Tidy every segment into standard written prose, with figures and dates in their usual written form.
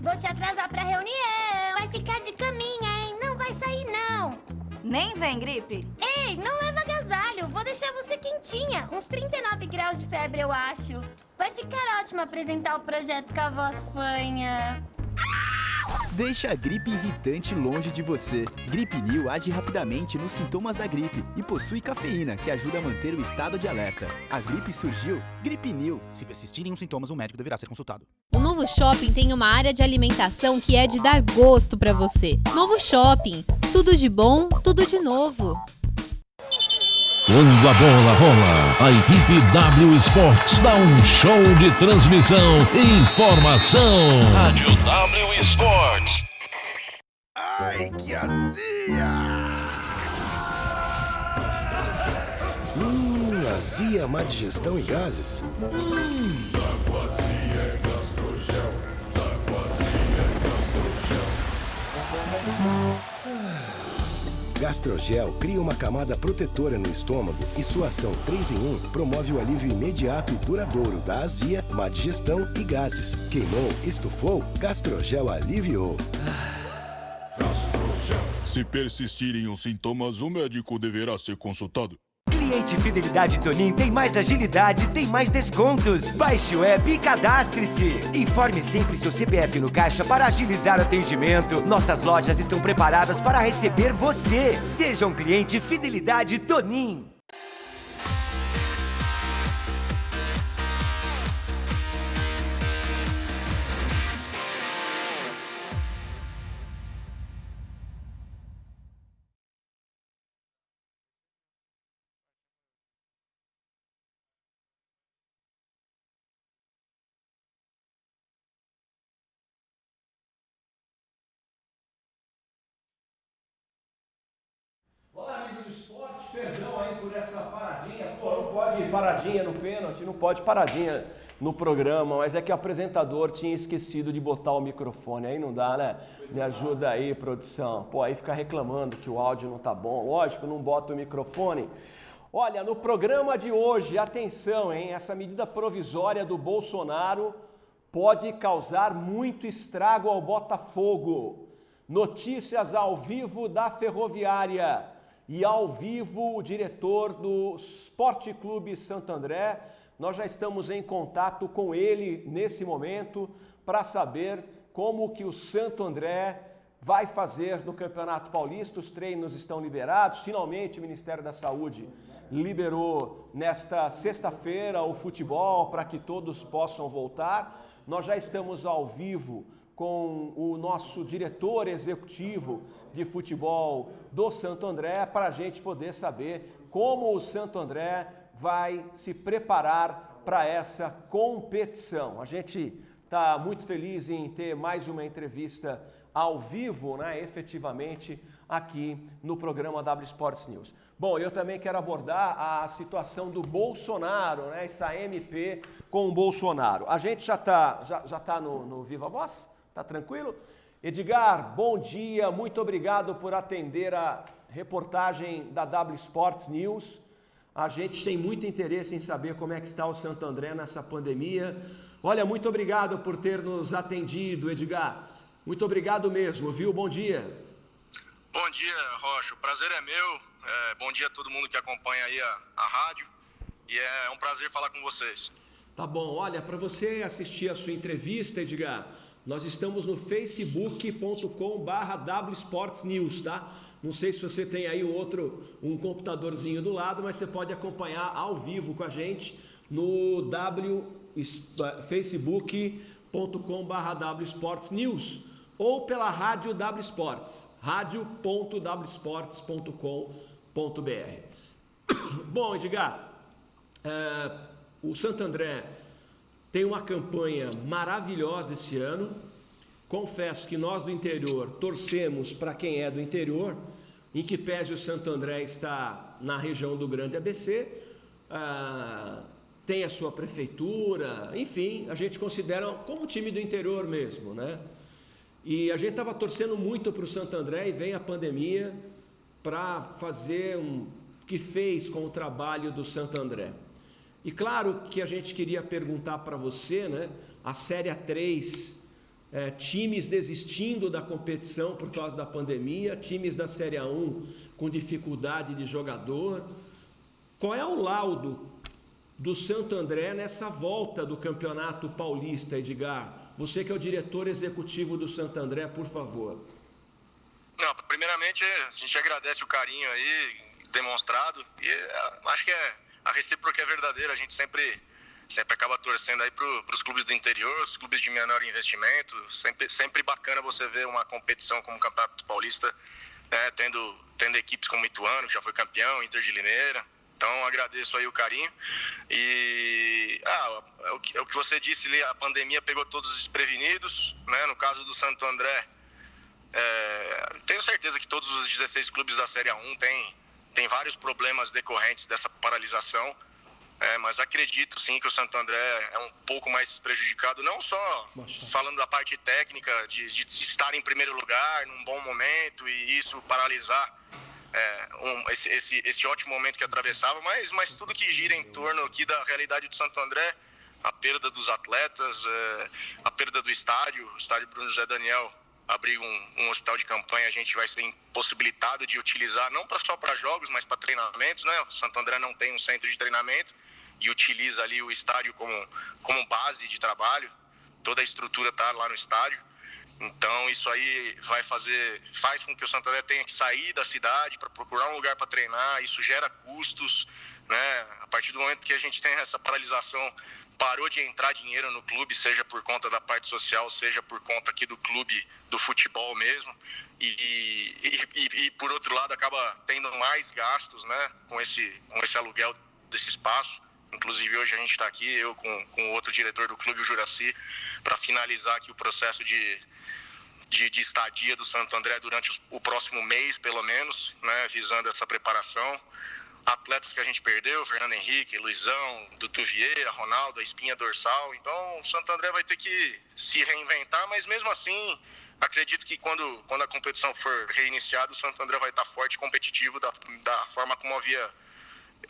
Vou te atrasar pra reunião. Vai ficar de caminha, hein? Não vai sair, não. Nem vem, Gripe. Ei, não leva agasalho. Vou deixar você quentinha. Uns 39 graus de febre, eu acho. Vai ficar ótimo apresentar o projeto com a voz fanha. Deixa a gripe irritante longe de você. Gripinil age rapidamente nos sintomas da gripe e possui cafeína, que ajuda a manter o estado de alerta. A gripe surgiu, Gripinil. Se persistirem os sintomas, um médico deverá ser consultado. O Novo Shopping tem uma área de alimentação que é de dar gosto pra você. Novo Shopping, tudo de bom, tudo de novo. Quando a bola rola, a equipe W Sports dá um show de transmissão e informação. Rádio W Sports. Ai, que azia! Azia, má digestão e gases. Aquazia é Gastrogel. Aquazia é Gastrogel. Gastrogel cria uma camada protetora no estômago e sua ação 3 em 1 promove o alívio imediato e duradouro da azia, má digestão e gases. Queimou, estufou, Gastrogel aliviou. Gastrogel. Se persistirem os sintomas, o médico deverá ser consultado. Cliente Fidelidade Tonin tem mais agilidade, tem mais descontos. Baixe o app e cadastre-se. Informe sempre seu CPF no caixa para agilizar o atendimento. Nossas lojas estão preparadas para receber você. Seja um cliente Fidelidade Tonin. Olá, amigo do esporte, perdão aí por essa paradinha. Pô, não pode paradinha no pênalti, não pode paradinha no programa, mas é que o apresentador tinha esquecido de botar o microfone, aí não dá, né? Me ajuda aí, produção. Pô, aí fica reclamando que o áudio não tá bom. Lógico, não bota o microfone. Olha, no programa de hoje, atenção, hein? Essa medida provisória do Bolsonaro pode causar muito estrago ao Botafogo. Notícias ao vivo da Ferroviária. E ao vivo o diretor do Esporte Clube Santo André. Nós já estamos em contato com ele nesse momento para saber como que o Santo André vai fazer no Campeonato Paulista. Os treinos estão liberados. Finalmente o Ministério da Saúde liberou nesta sexta-feira o futebol para que todos possam voltar. Nós já estamos ao vivo com o nosso diretor executivo de futebol do Santo André, para a gente poder saber como o Santo André vai se preparar para essa competição. A gente está muito feliz em ter mais uma entrevista ao vivo, né, efetivamente, aqui no programa W Sports News. Bom, eu também quero abordar a situação do Bolsonaro, né, essa MP com o Bolsonaro. A gente já tá no Viva Voz? Tá tranquilo? Edgar, bom dia, muito obrigado por atender a reportagem da W Sports News. A gente tem muito interesse em saber como é que está o Santo André nessa pandemia. Olha, muito obrigado por ter nos atendido, Edgar. Muito obrigado mesmo, viu? Bom dia. Bom dia, Rocha. O prazer é meu. Bom dia a todo mundo que acompanha aí a rádio. E é um prazer falar com vocês. Tá bom. Olha, para você assistir a sua entrevista, Edgar, nós estamos no facebook.com/wsportsnews, tá? Não sei se você tem aí um computadorzinho do lado, mas você pode acompanhar ao vivo com a gente no facebook.com/wsportsnews ou pela rádio W Sports, radio.wsports.com.br. Bom, Edgar, o Santo André tem uma campanha maravilhosa esse ano. Confesso que nós do interior torcemos para quem é do interior, em que pese o Santo André está na região do Grande ABC, tem a sua prefeitura, enfim, a gente considera como time do interior mesmo, né? E a gente estava torcendo muito para o Santo André e vem a pandemia para fazer o que fez com o trabalho do Santo André. E claro que a gente queria perguntar para você, né? A Série A3, times desistindo da competição por causa da pandemia, times da Série A1 com dificuldade de jogador. Qual é o laudo do Santo André nessa volta do Campeonato Paulista, Edgar? Você que é o diretor executivo do Santo André, por favor. Não, primeiramente, a gente agradece o carinho aí demonstrado e acho que a recíproca é verdadeira. A gente sempre acaba torcendo aí para os clubes do interior, os clubes de menor investimento. Sempre bacana você ver uma competição como o Campeonato Paulista, né, tendo equipes como Ituano, que já foi campeão, Inter de Limeira. Então, agradeço aí o carinho. E é o que você disse ali, a pandemia pegou todos os desprevenidos, né? No caso do Santo André, tenho certeza que todos os 16 clubes da Série A1 têm vários problemas decorrentes dessa paralisação, mas acredito sim que o Santo André é um pouco mais prejudicado, não só falando da parte técnica, de estar em primeiro lugar, num bom momento, e isso paralisar esse ótimo momento que atravessava, mas tudo que gira em torno aqui da realidade do Santo André, a perda dos atletas, a perda do estádio. O estádio Bruno José Daniel abriga um hospital de campanha, a gente vai ser impossibilitado de utilizar, não só para jogos, mas para treinamentos, né? O Santo André não tem um centro de treinamento e utiliza ali o estádio como base de trabalho, toda a estrutura está lá no estádio. Então isso aí faz com que o Santo André tenha que sair da cidade para procurar um lugar para treinar. Isso gera custos, né? A partir do momento que a gente tem essa paralisação, parou de entrar dinheiro no clube, seja por conta da parte social, seja por conta aqui do clube do futebol mesmo, e por outro lado acaba tendo mais gastos, né, com esse aluguel desse espaço. Inclusive hoje a gente está aqui, eu com o outro diretor do clube, o Juraci, para finalizar aqui o processo de estadia do Santo André durante o próximo mês, pelo menos, né, visando essa preparação. Atletas que a gente perdeu, Fernando Henrique, Luizão, Dudu Vieira, Ronaldo, a espinha dorsal. Então o Santo André vai ter que se reinventar, mas mesmo assim, acredito que quando a competição for reiniciada, o Santo André vai estar forte e competitivo da forma como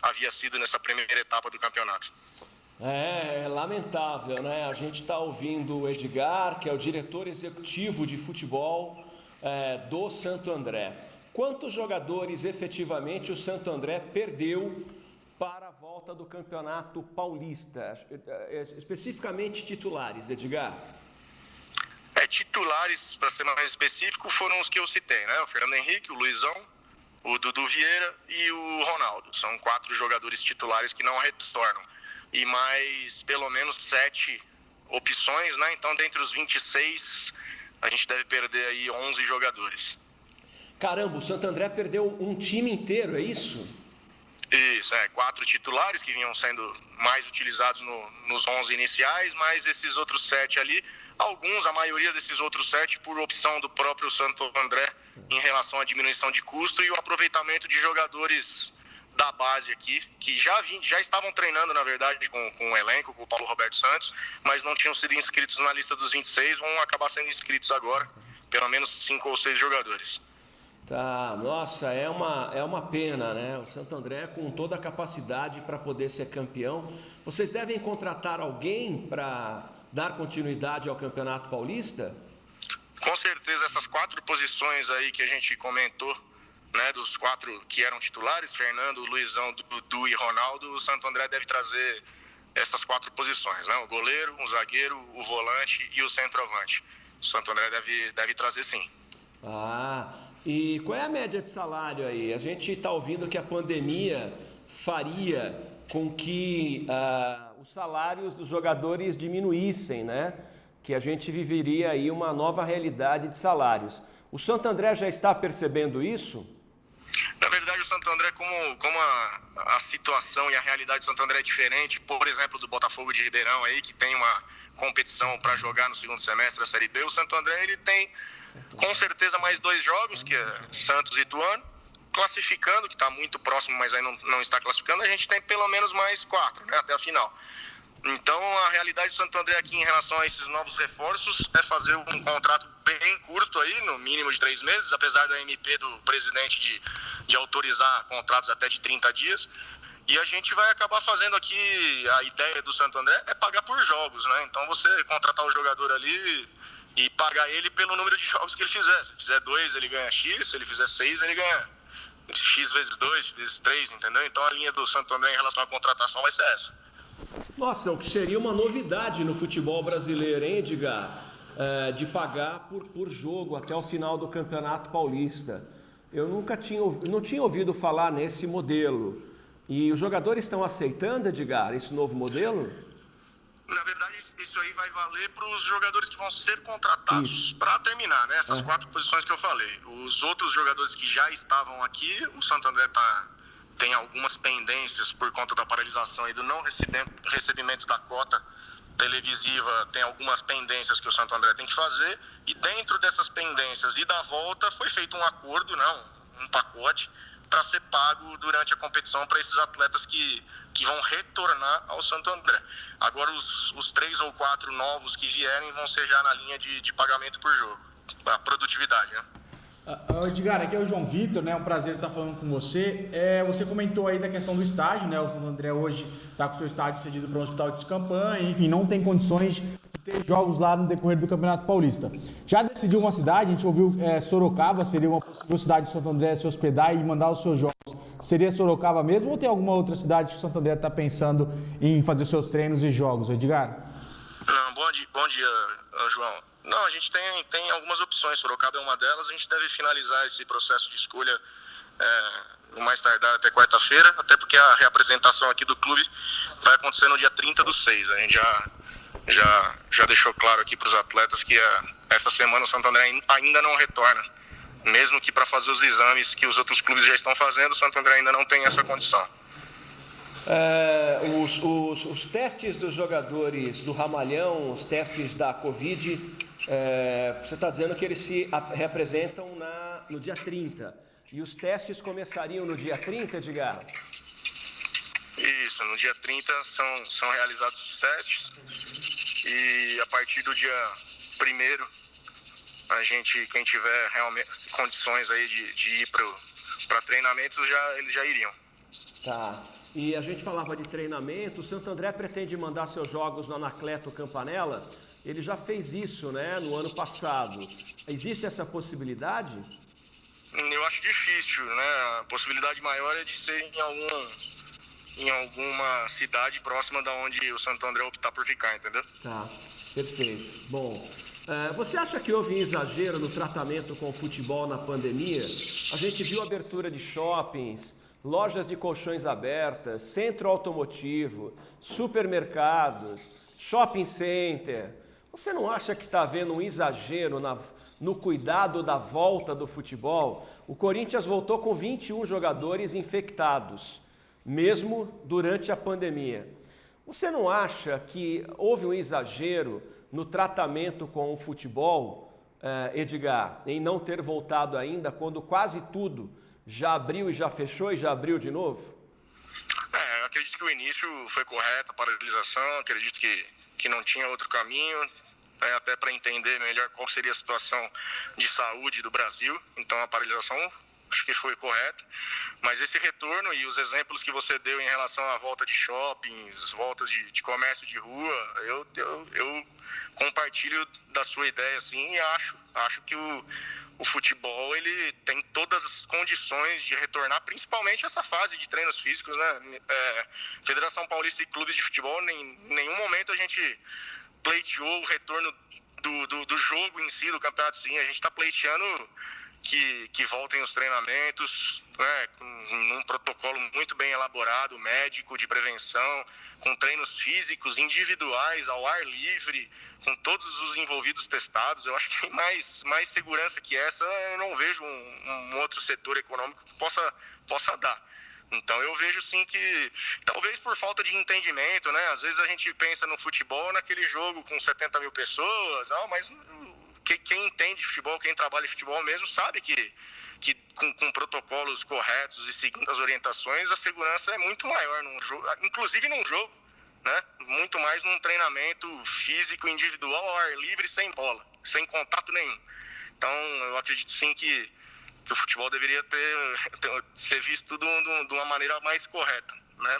havia sido nessa primeira etapa do campeonato. É lamentável, né? A gente está ouvindo o Edgar, que é o diretor executivo de futebol do Santo André. Quantos jogadores efetivamente o Santo André perdeu para a volta do Campeonato Paulista? Especificamente titulares, Edgar? Titulares, para ser mais específico, foram os que eu citei, né? O Fernando Henrique, o Luizão, o Dudu Vieira e o Ronaldo. São 4 jogadores titulares que não retornam. E mais pelo menos 7 opções, né? Então, dentre os 26, a gente deve perder aí 11 jogadores. Caramba, o Santo André perdeu um time inteiro, é isso? Isso, 4 titulares que vinham sendo mais utilizados nos 11 iniciais, mais esses outros 7 ali. A maioria desses outros 7 por opção do próprio Santo André em relação à diminuição de custo e o aproveitamento de jogadores da base aqui, que já estavam treinando, na verdade, com o elenco, com o Paulo Roberto Santos, mas não tinham sido inscritos na lista dos 26, vão acabar sendo inscritos agora, pelo menos 5 ou 6 jogadores. Tá, nossa, é uma pena, né? O Santo André com toda a capacidade para poder ser campeão. Vocês devem contratar alguém para dar continuidade ao Campeonato Paulista? Com certeza, essas 4 posições aí que a gente comentou, né, dos 4 que eram titulares, Fernando, Luizão, Dudu e Ronaldo, o Santo André deve trazer essas 4 posições, né? O goleiro, o zagueiro, o volante e o centroavante. O Santo André deve trazer sim. E qual é a média de salário aí? A gente está ouvindo que a pandemia faria com que os salários dos jogadores diminuíssem, né? Que a gente viveria aí uma nova realidade de salários. O Santo André já está percebendo isso? Na verdade, o Santo André, como a situação e a realidade do Santo André é diferente, por exemplo, do Botafogo de Ribeirão aí, que tem uma competição para jogar no segundo semestre da Série B, o Santo André ele tem com certeza mais 2 jogos, que é Santos e Ituano, classificando, que está muito próximo, mas aí não está classificando, a gente tem pelo menos mais 4, né, até a final. Então, a realidade do Santo André aqui em relação a esses novos reforços é fazer um contrato bem curto aí, no mínimo de 3 meses, apesar da MP do presidente de autorizar contratos até de 30 dias. E a gente vai acabar fazendo aqui, a ideia do Santo André é pagar por jogos, né? Então você contratar o jogador ali e pagar ele pelo número de jogos que ele fizer. Se ele fizer 2, ele ganha X, se ele fizer 6, ele ganha X vezes 2, X vezes 3, entendeu? Então a linha do Santo André em relação à contratação vai ser essa. Nossa, o que seria uma novidade no futebol brasileiro, hein, Edgar? De pagar por jogo até o final do Campeonato Paulista. Eu não tinha ouvido falar nesse modelo. E os jogadores estão aceitando, Edgar, esse novo modelo? Na verdade, isso aí vai valer para os jogadores que vão ser contratados para terminar, né? Essas 4 posições que eu falei. Os outros jogadores que já estavam aqui, o Santo André tem algumas pendências por conta da paralisação e do não recebimento da cota televisiva, tem algumas pendências que o Santo André tem que fazer, e dentro dessas pendências e da volta foi feito um acordo, um pacote, para ser pago durante a competição para esses atletas que vão retornar ao Santo André. Agora os 3 ou 4 novos que vierem vão ser já na linha de pagamento por jogo, a produtividade, né? Edgar, aqui é o João Vitor, né? É um prazer estar falando com você. Você comentou aí da questão do estádio, né? O Santo André hoje está com o seu estádio cedido para um hospital de campanha, enfim, não tem condições de ter jogos lá no decorrer do Campeonato Paulista. Já decidiu uma cidade, a gente ouviu Sorocaba, seria uma possível cidade do Santo André se hospedar e mandar os seus jogos. Seria Sorocaba mesmo ou tem alguma outra cidade que o Santo André está pensando em fazer seus treinos e jogos, Edgar? Não, bom dia, João. Não, a gente tem algumas opções, Sorocaba é uma delas, a gente deve finalizar esse processo de escolha no mais tardar até quarta-feira, até porque a reapresentação aqui do clube vai acontecer no dia 30/6. A gente já deixou claro aqui para os atletas que essa semana o Santo André ainda não retorna, mesmo que para fazer os exames que os outros clubes já estão fazendo, o Santo André ainda não tem essa condição. Os testes dos jogadores do Ramalhão, os testes da Covid, você está dizendo que eles se representam no dia 30. E os testes começariam no dia 30, Edgar? Isso, no dia 30 são realizados os testes. E a partir do dia 1º, quem tiver realmente condições aí de ir para treinamento, eles já iriam. Tá. E a gente falava de treinamento, o Santo André pretende mandar seus jogos no Anacleto Campanella. Ele já fez isso, né, no ano passado. Existe essa possibilidade? Eu acho difícil, né? A possibilidade maior é de ser em alguma cidade próxima da onde o Santo André optar por ficar, entendeu? Tá, perfeito. Bom, você acha que houve exagero no tratamento com o futebol na pandemia? A gente viu abertura de shoppings, lojas de colchões abertas, centro automotivo, supermercados, shopping center. Você não acha que está havendo um exagero no cuidado da volta do futebol? O Corinthians voltou com 21 jogadores infectados, mesmo durante a pandemia. Você não acha que houve um exagero no tratamento com o futebol, Edgar, em não ter voltado ainda, quando quase tudo já abriu e já fechou e já abriu de novo? Eu acredito que o início foi correto, a paralisação, acredito que não tinha outro caminho, até para entender melhor qual seria a situação de saúde do Brasil. Então a paralisação acho que foi correta, mas esse retorno e os exemplos que você deu em relação à volta de shoppings, voltas de comércio de rua, eu compartilho da sua ideia, assim, e acho que o futebol ele tem todas as condições de retornar, principalmente essa fase de treinos físicos, né? Federação Paulista e clubes de futebol, em nenhum momento a gente pleiteou o retorno do jogo em si, do campeonato, sim. A gente está pleiteando que voltem os treinamentos, né, com um protocolo muito bem elaborado, médico, de prevenção, com treinos físicos individuais, ao ar livre, com todos os envolvidos testados. Eu acho que mais segurança que essa eu não vejo um outro setor econômico que possa dar. Então eu vejo sim que, talvez por falta de entendimento, né, às vezes a gente pensa no futebol, naquele jogo com 70 mil pessoas, mas quem entende futebol, quem trabalha em futebol mesmo, sabe que com protocolos corretos e seguindo as orientações, a segurança é muito maior num jogo, inclusive num jogo, né? Muito mais num treinamento físico individual, ao ar livre, sem bola, sem contato nenhum. Então eu acredito sim que o futebol deveria ser visto de uma maneira mais correta. né?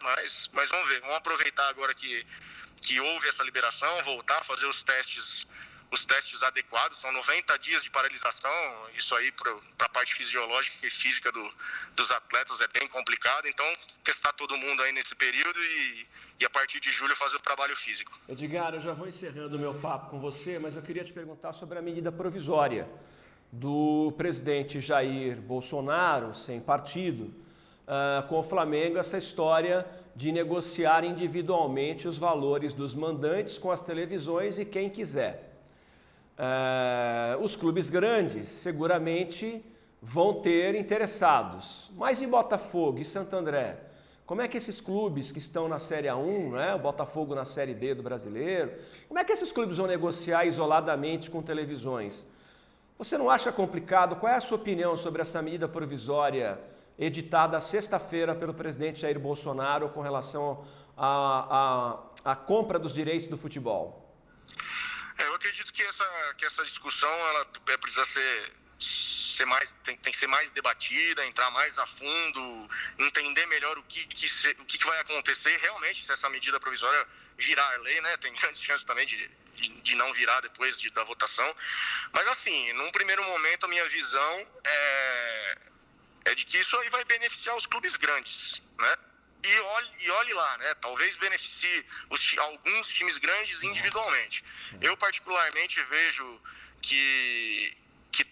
Mas vamos ver, vamos aproveitar agora que houve essa liberação, voltar a fazer os testes adequados. São 90 dias de paralisação, isso aí para a parte fisiológica e física dos atletas é bem complicado, então testar todo mundo aí nesse período e a partir de julho fazer o trabalho físico. Edgar, eu já vou encerrando o meu papo com você, mas eu queria te perguntar sobre a medida provisória do presidente Jair Bolsonaro, sem partido, com o Flamengo, essa história de negociar individualmente os valores dos mandantes com as televisões e quem quiser. Os clubes grandes seguramente vão ter interessados, mas e Botafogo e Santo André? Como é que esses clubes que estão na Série A1, né, o Botafogo na Série B do Brasileiro, como é que esses clubes vão negociar isoladamente com televisões? Você não acha complicado? Qual é a sua opinião sobre essa medida provisória editada sexta-feira pelo presidente Jair Bolsonaro com relação à compra dos direitos do futebol? Eu acredito que essa discussão ela precisa ser mais, tem que ser mais debatida, entrar mais a fundo, entender melhor o que vai acontecer realmente se essa medida provisória virar lei, né? Tem grandes chances também de não virar depois da votação. Mas assim, num primeiro momento a minha visão é de que isso aí vai beneficiar os clubes grandes, né? E olhe lá, né? Talvez beneficie alguns times grandes individualmente. Eu particularmente vejo que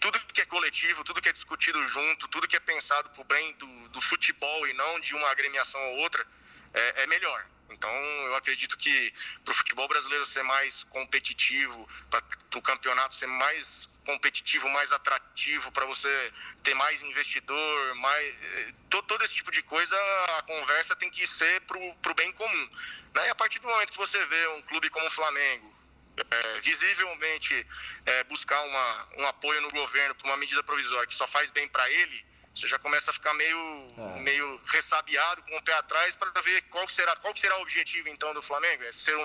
tudo que é coletivo, tudo que é discutido junto, tudo que é pensado para o bem do futebol e não de uma agremiação ou outra, é melhor. Então, eu acredito que para o futebol brasileiro ser mais competitivo, para o campeonato ser mais competitivo, mais atrativo, para você ter mais investidor, todo esse tipo de coisa, a conversa tem que ser para o bem comum, né? E a partir do momento que você vê um clube como o Flamengo, visivelmente buscar um apoio no governo para uma medida provisória que só faz bem para ele, você já começa a ficar meio ressabiado, com o pé atrás, para ver qual será o objetivo, então, do Flamengo. É ser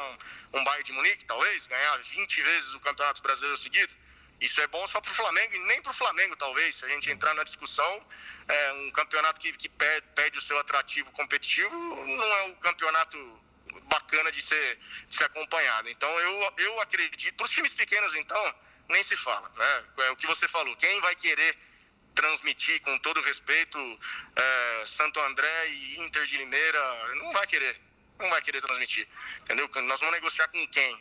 um Bayern de Munique, talvez? Ganhar 20 vezes o Campeonato Brasileiro seguido? Isso é bom só para o Flamengo, e nem para o Flamengo, talvez. Se a gente entrar na discussão, um campeonato que perde o seu atrativo competitivo não é um campeonato bacana de ser acompanhado. Então, eu acredito... Para os times pequenos, então, nem se fala, né? É o que você falou. Quem vai querer transmitir, com todo respeito, Santo André e Inter de Limeira, não vai querer transmitir, entendeu? Nós vamos negociar com quem?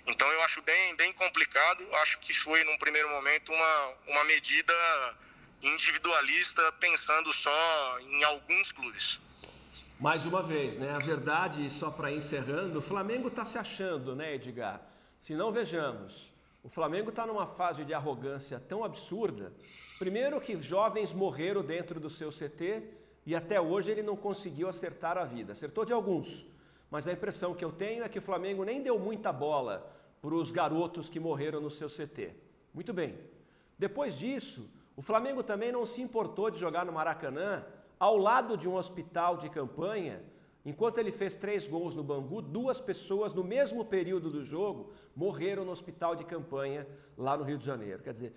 Então eu acho bem complicado, acho que foi num primeiro momento uma medida individualista, pensando só em alguns clubes. Mais uma vez, né? A verdade, só para ir encerrando, o Flamengo está se achando, né, Edgar? Se não, vejamos, o Flamengo está numa fase de arrogância tão absurda. Primeiro que jovens morreram dentro do seu CT e até hoje ele não conseguiu acertar a vida. Acertou de alguns, mas a impressão que eu tenho é que o Flamengo nem deu muita bola para os garotos que morreram no seu CT. Muito bem. Depois disso, o Flamengo também não se importou de jogar no Maracanã, ao lado de um hospital de campanha. Enquanto ele fez 3 gols no Bangu, 2 pessoas no mesmo período do jogo morreram no hospital de campanha lá no Rio de Janeiro. Quer dizer,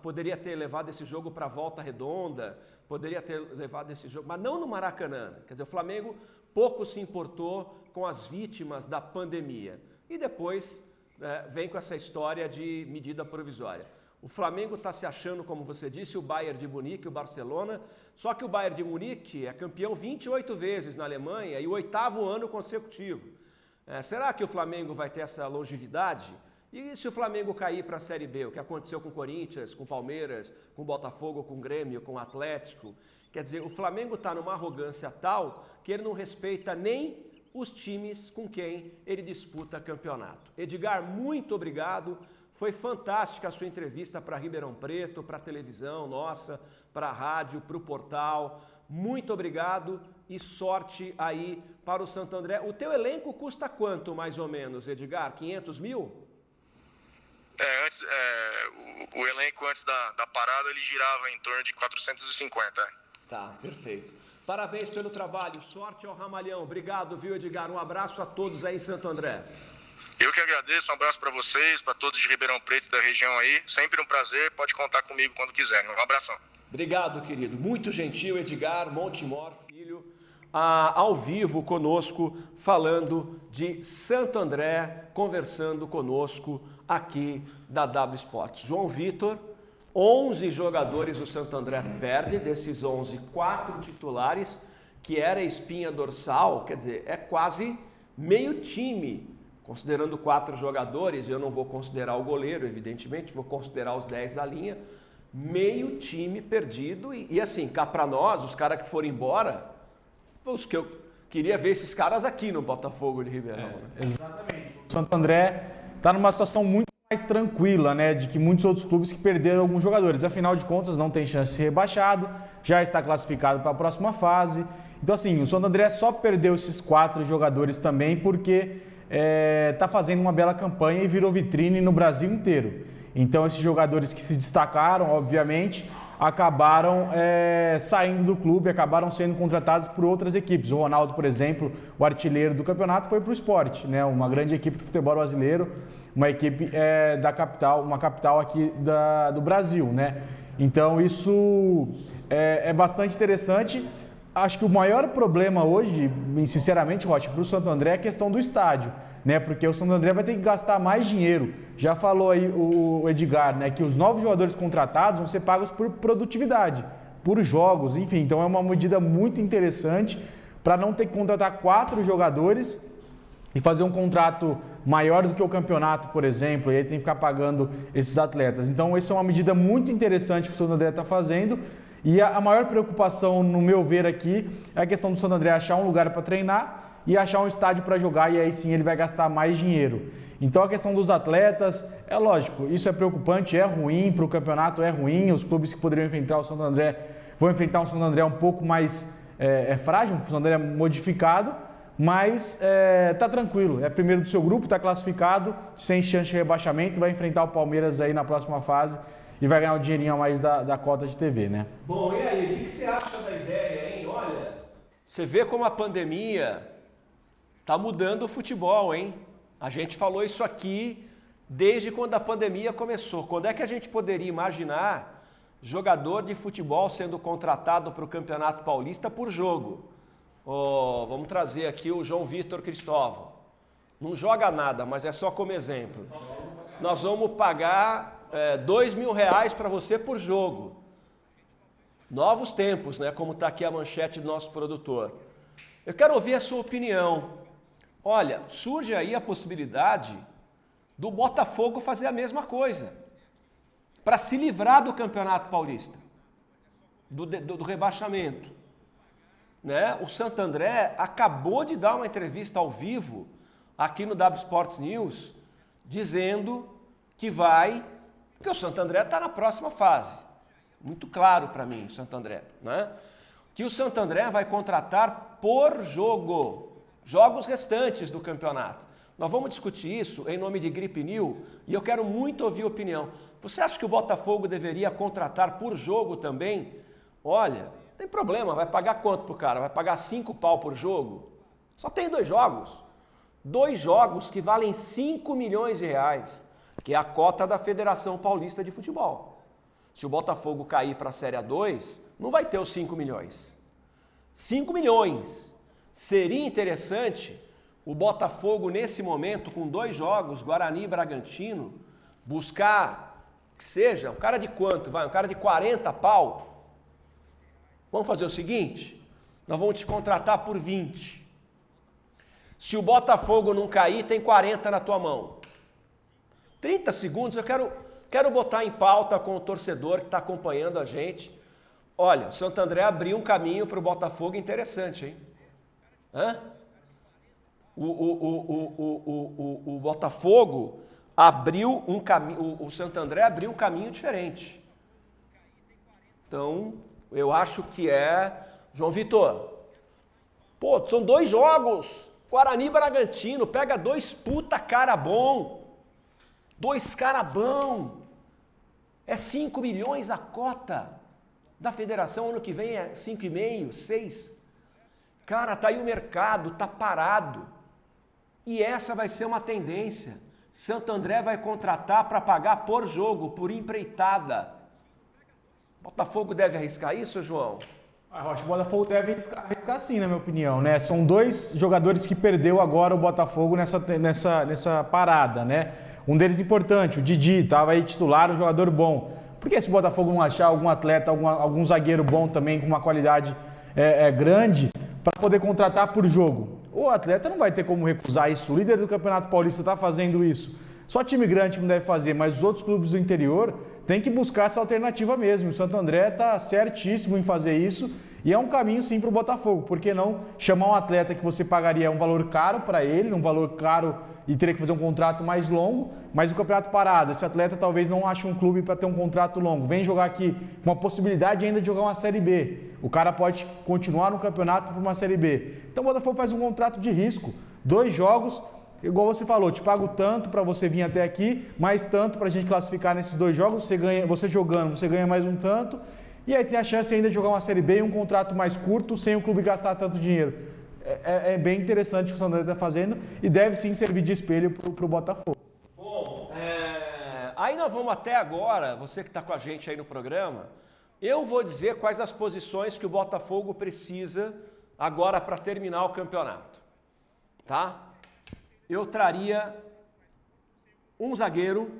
poderia ter levado esse jogo para a Volta Redonda, poderia ter levado esse jogo, mas não no Maracanã. Quer dizer, o Flamengo pouco se importou com as vítimas da pandemia. E depois vem com essa história de medida provisória. O Flamengo está se achando, como você disse, o Bayern de Munique, o Barcelona, só que o Bayern de Munique é campeão 28 vezes na Alemanha e o 8º ano consecutivo. Será que o Flamengo vai ter essa longevidade? E se o Flamengo cair para a Série B, o que aconteceu com o Corinthians, com o Palmeiras, com o Botafogo, com o Grêmio, com o Atlético? Quer dizer, o Flamengo está numa arrogância tal que ele não respeita nem os times com quem ele disputa campeonato. Edgar, muito obrigado. Foi fantástica a sua entrevista para Ribeirão Preto, para a televisão nossa, para a rádio, para o portal. Muito obrigado e sorte aí para o Santo André. O teu elenco custa quanto, mais ou menos, Edgar? 500 mil? O elenco antes da parada ele girava em torno de 450. Tá, perfeito. Parabéns pelo trabalho, sorte ao Ramalhão. Obrigado, viu, Edgar? Um abraço a todos aí em Santo André. Eu que agradeço, um abraço para vocês, para todos de Ribeirão Preto e da região aí. Sempre um prazer, pode contar comigo quando quiserem. Um abração. Obrigado, querido. Muito gentil, Edgar Montemor, filho. ao vivo conosco, falando de Santo André, conversando conosco aqui da W Sports. João Vitor, 11 jogadores o Santo André perde, desses 11, 4 titulares, que era a espinha dorsal, quer dizer, é quase meio time, considerando 4 jogadores, eu não vou considerar o goleiro, evidentemente, vou considerar os 10 da linha, meio time perdido, e assim, cá pra nós, os caras que foram embora, os que eu queria ver esses caras aqui no Botafogo de Ribeirão. Exatamente. O Santo André está numa situação muito mais tranquila, né, de que muitos outros clubes que perderam alguns jogadores. Afinal de contas, não tem chance de ser rebaixado, já está classificado para a próxima fase. Então, assim, o Santo André só perdeu esses 4 jogadores também porque está fazendo uma bela campanha e virou vitrine no Brasil inteiro. Então, esses jogadores que se destacaram, obviamente, acabaram saindo do clube, acabaram sendo contratados por outras equipes. O Ronaldo, por exemplo, o artilheiro do campeonato, foi para o Sport, né? Uma grande equipe do futebol brasileiro, uma equipe da capital, uma capital aqui do Brasil, né? Então isso é bastante interessante. Acho que o maior problema hoje, sinceramente, Rocha, para o Santo André é a questão do estádio, né? Porque o Santo André vai ter que gastar mais dinheiro. Já falou aí o Edgar, né? Que os novos jogadores contratados vão ser pagos por produtividade, por jogos, enfim. Então é uma medida muito interessante para não ter que contratar 4 jogadores e fazer um contrato maior do que o campeonato, por exemplo, e aí tem que ficar pagando esses atletas. Então, essa é uma medida muito interessante que o Santo André está fazendo. E a maior preocupação, no meu ver aqui, é a questão do Santo André achar um lugar para treinar e achar um estádio para jogar, e aí sim ele vai gastar mais dinheiro. Então, a questão dos atletas, é lógico, isso é preocupante, é ruim, para o campeonato é ruim, os clubes que poderiam enfrentar o Santo André vão enfrentar um Santo André um pouco mais frágil, um Santo André modificado, mas tá tranquilo, é primeiro do seu grupo, tá classificado, sem chance de rebaixamento, vai enfrentar o Palmeiras aí na próxima fase e vai ganhar um dinheirinho a mais da cota de TV, né? Bom, e aí, o que você acha da ideia, hein? Olha, você vê como a pandemia tá mudando o futebol, hein? A gente falou isso aqui desde quando a pandemia começou. Quando é que a gente poderia imaginar jogador de futebol sendo contratado para o Campeonato Paulista por jogo? Vamos trazer aqui o João Vitor Cristóvão. Não joga nada, mas é só como exemplo. Nós vamos pagar R$2.000 para você por jogo. Novos tempos, né? Como está aqui a manchete do nosso produtor. Eu quero ouvir a sua opinião. Olha, surge aí a possibilidade do Botafogo fazer a mesma coisa, para se livrar do Campeonato Paulista, do rebaixamento. Né? O Santo André acabou de dar uma entrevista ao vivo aqui no W Sports News, dizendo que porque o Santo André está na próxima fase. Muito claro para mim, o Santo André. Né? Que o Santo André vai contratar por jogos restantes do campeonato. Nós vamos discutir isso em nome de Gripe New e eu quero muito ouvir a opinião. Você acha que o Botafogo deveria contratar por jogo também? Olha, não tem problema, vai pagar quanto pro cara? Vai pagar 5 pau por jogo? Só tem 2 jogos. 2 jogos que valem R$5 milhões, que é a cota da Federação Paulista de Futebol. Se o Botafogo cair para a Série A2, não vai ter os 5 milhões. 5 milhões. Seria interessante o Botafogo, nesse momento, com 2 jogos, Guarani e Bragantino, buscar que seja um cara de quanto? Um cara de 40 pau. Vamos fazer o seguinte, nós vamos te contratar por 20. Se o Botafogo não cair, tem 40 na tua mão. 30 segundos, eu quero botar em pauta com o torcedor que está acompanhando a gente. Olha, o Santo André abriu um caminho para o Botafogo interessante, hein? O Botafogo abriu um caminho, o Santo André abriu um caminho diferente. Então, eu acho que João Vitor, são 2 jogos, Guarani e Bragantino, pega 2 puta cara bom, 2 cara bom, é 5 milhões a cota da federação, ano que vem é 5,5, 6. Cara, tá aí o mercado, tá parado. E essa vai ser uma tendência. Santo André vai contratar para pagar por jogo, por empreitada. Botafogo deve arriscar isso, João? Rocha, o Botafogo deve arriscar sim, na minha opinião, né? São 2 jogadores que perdeu agora o Botafogo nessa parada, né? Um deles importante, o Didi, estava aí titular, um jogador bom. Por que se o Botafogo não achar algum atleta, algum zagueiro bom também, com uma qualidade grande, para poder contratar por jogo? O atleta não vai ter como recusar isso. O líder do Campeonato Paulista está fazendo isso. Só time grande não deve fazer, mas os outros clubes do interior têm que buscar essa alternativa mesmo. O Santo André está certíssimo em fazer isso e é um caminho sim para o Botafogo. Por que não chamar um atleta que você pagaria um valor caro para ele, um valor caro e teria que fazer um contrato mais longo, mas o campeonato parado, esse atleta talvez não ache um clube para ter um contrato longo. Vem jogar aqui com a possibilidade ainda de jogar uma Série B. O cara pode continuar no campeonato para uma Série B. Então o Botafogo faz um contrato de risco. 2 jogos, igual você falou, te pago tanto para você vir até aqui, mais tanto para a gente classificar nesses 2 jogos, você jogando, você ganha mais um tanto, e aí tem a chance ainda de jogar uma Série B e um contrato mais curto, sem o clube gastar tanto dinheiro. É bem interessante o que o Santo André está fazendo e deve sim servir de espelho para o Botafogo. Bom, aí nós vamos até agora, você que está com a gente aí no programa, eu vou dizer quais as posições que o Botafogo precisa agora para terminar o campeonato, tá? Eu traria um zagueiro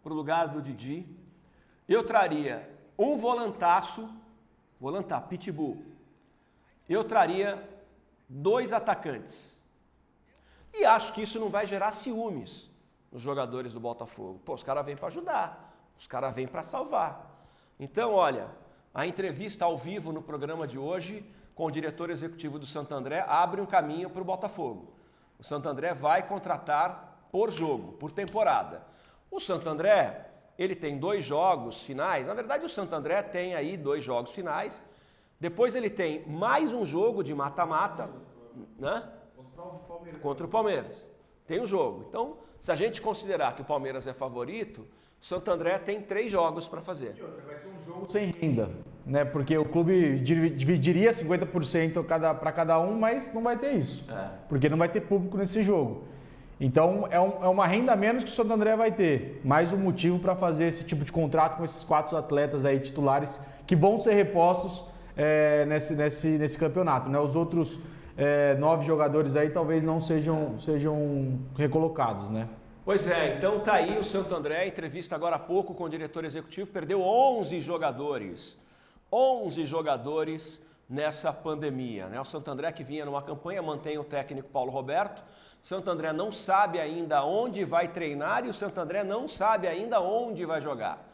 para o lugar do Didi. Eu traria um volantaço, pitbull. Eu traria 2 atacantes. E acho que isso não vai gerar ciúmes nos jogadores do Botafogo. Pô, os caras vêm para ajudar, os caras vêm para salvar. Então, olha, a entrevista ao vivo no programa de hoje com o diretor executivo do Santo André abre um caminho para o Botafogo. O Santo André vai contratar por jogo, por temporada. O Santo André, ele tem 2 jogos finais. Na verdade, o Santo André tem aí 2 jogos finais. Depois ele tem mais um jogo de mata-mata, né? Contra o Palmeiras. Tem um jogo. Então, se a gente considerar que o Palmeiras é favorito, o Santo André tem 3 jogos para fazer. E outra, vai ser um jogo sem renda, né? Porque o clube dividiria 50% para cada um, mas não vai ter isso. Porque não vai ter público nesse jogo. Então, é uma renda a menos que o Santo André vai ter. Mais um motivo para fazer esse tipo de contrato com esses 4 atletas aí titulares que vão ser repostos nesse campeonato, né? Os outros 9 jogadores aí talvez não sejam recolocados, né? Pois é, então tá aí o Santo André, entrevista agora há pouco com o diretor executivo, perdeu 11 jogadores. 11 jogadores nessa pandemia, né? O Santo André que vinha numa campanha, mantém o técnico Paulo Roberto. Santo André não sabe ainda onde vai treinar e o Santo André não sabe ainda onde vai jogar.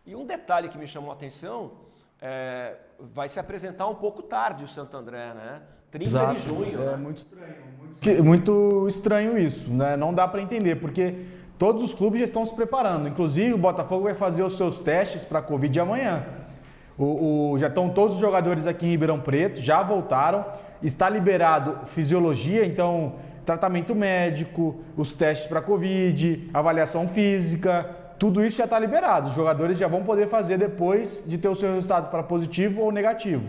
E um detalhe que me chamou a atenção, vai se apresentar um pouco tarde o Santo André, né? 30 de junho. É muito estranho. Muito estranho isso, né? Não dá para entender, porque todos os clubes já estão se preparando. Inclusive, o Botafogo vai fazer os seus testes para a Covid amanhã. Já estão todos os jogadores aqui em Ribeirão Preto, já voltaram. Está liberado fisiologia, então tratamento médico, os testes para Covid, avaliação física, tudo isso já está liberado. Os jogadores já vão poder fazer depois de ter o seu resultado para positivo ou negativo.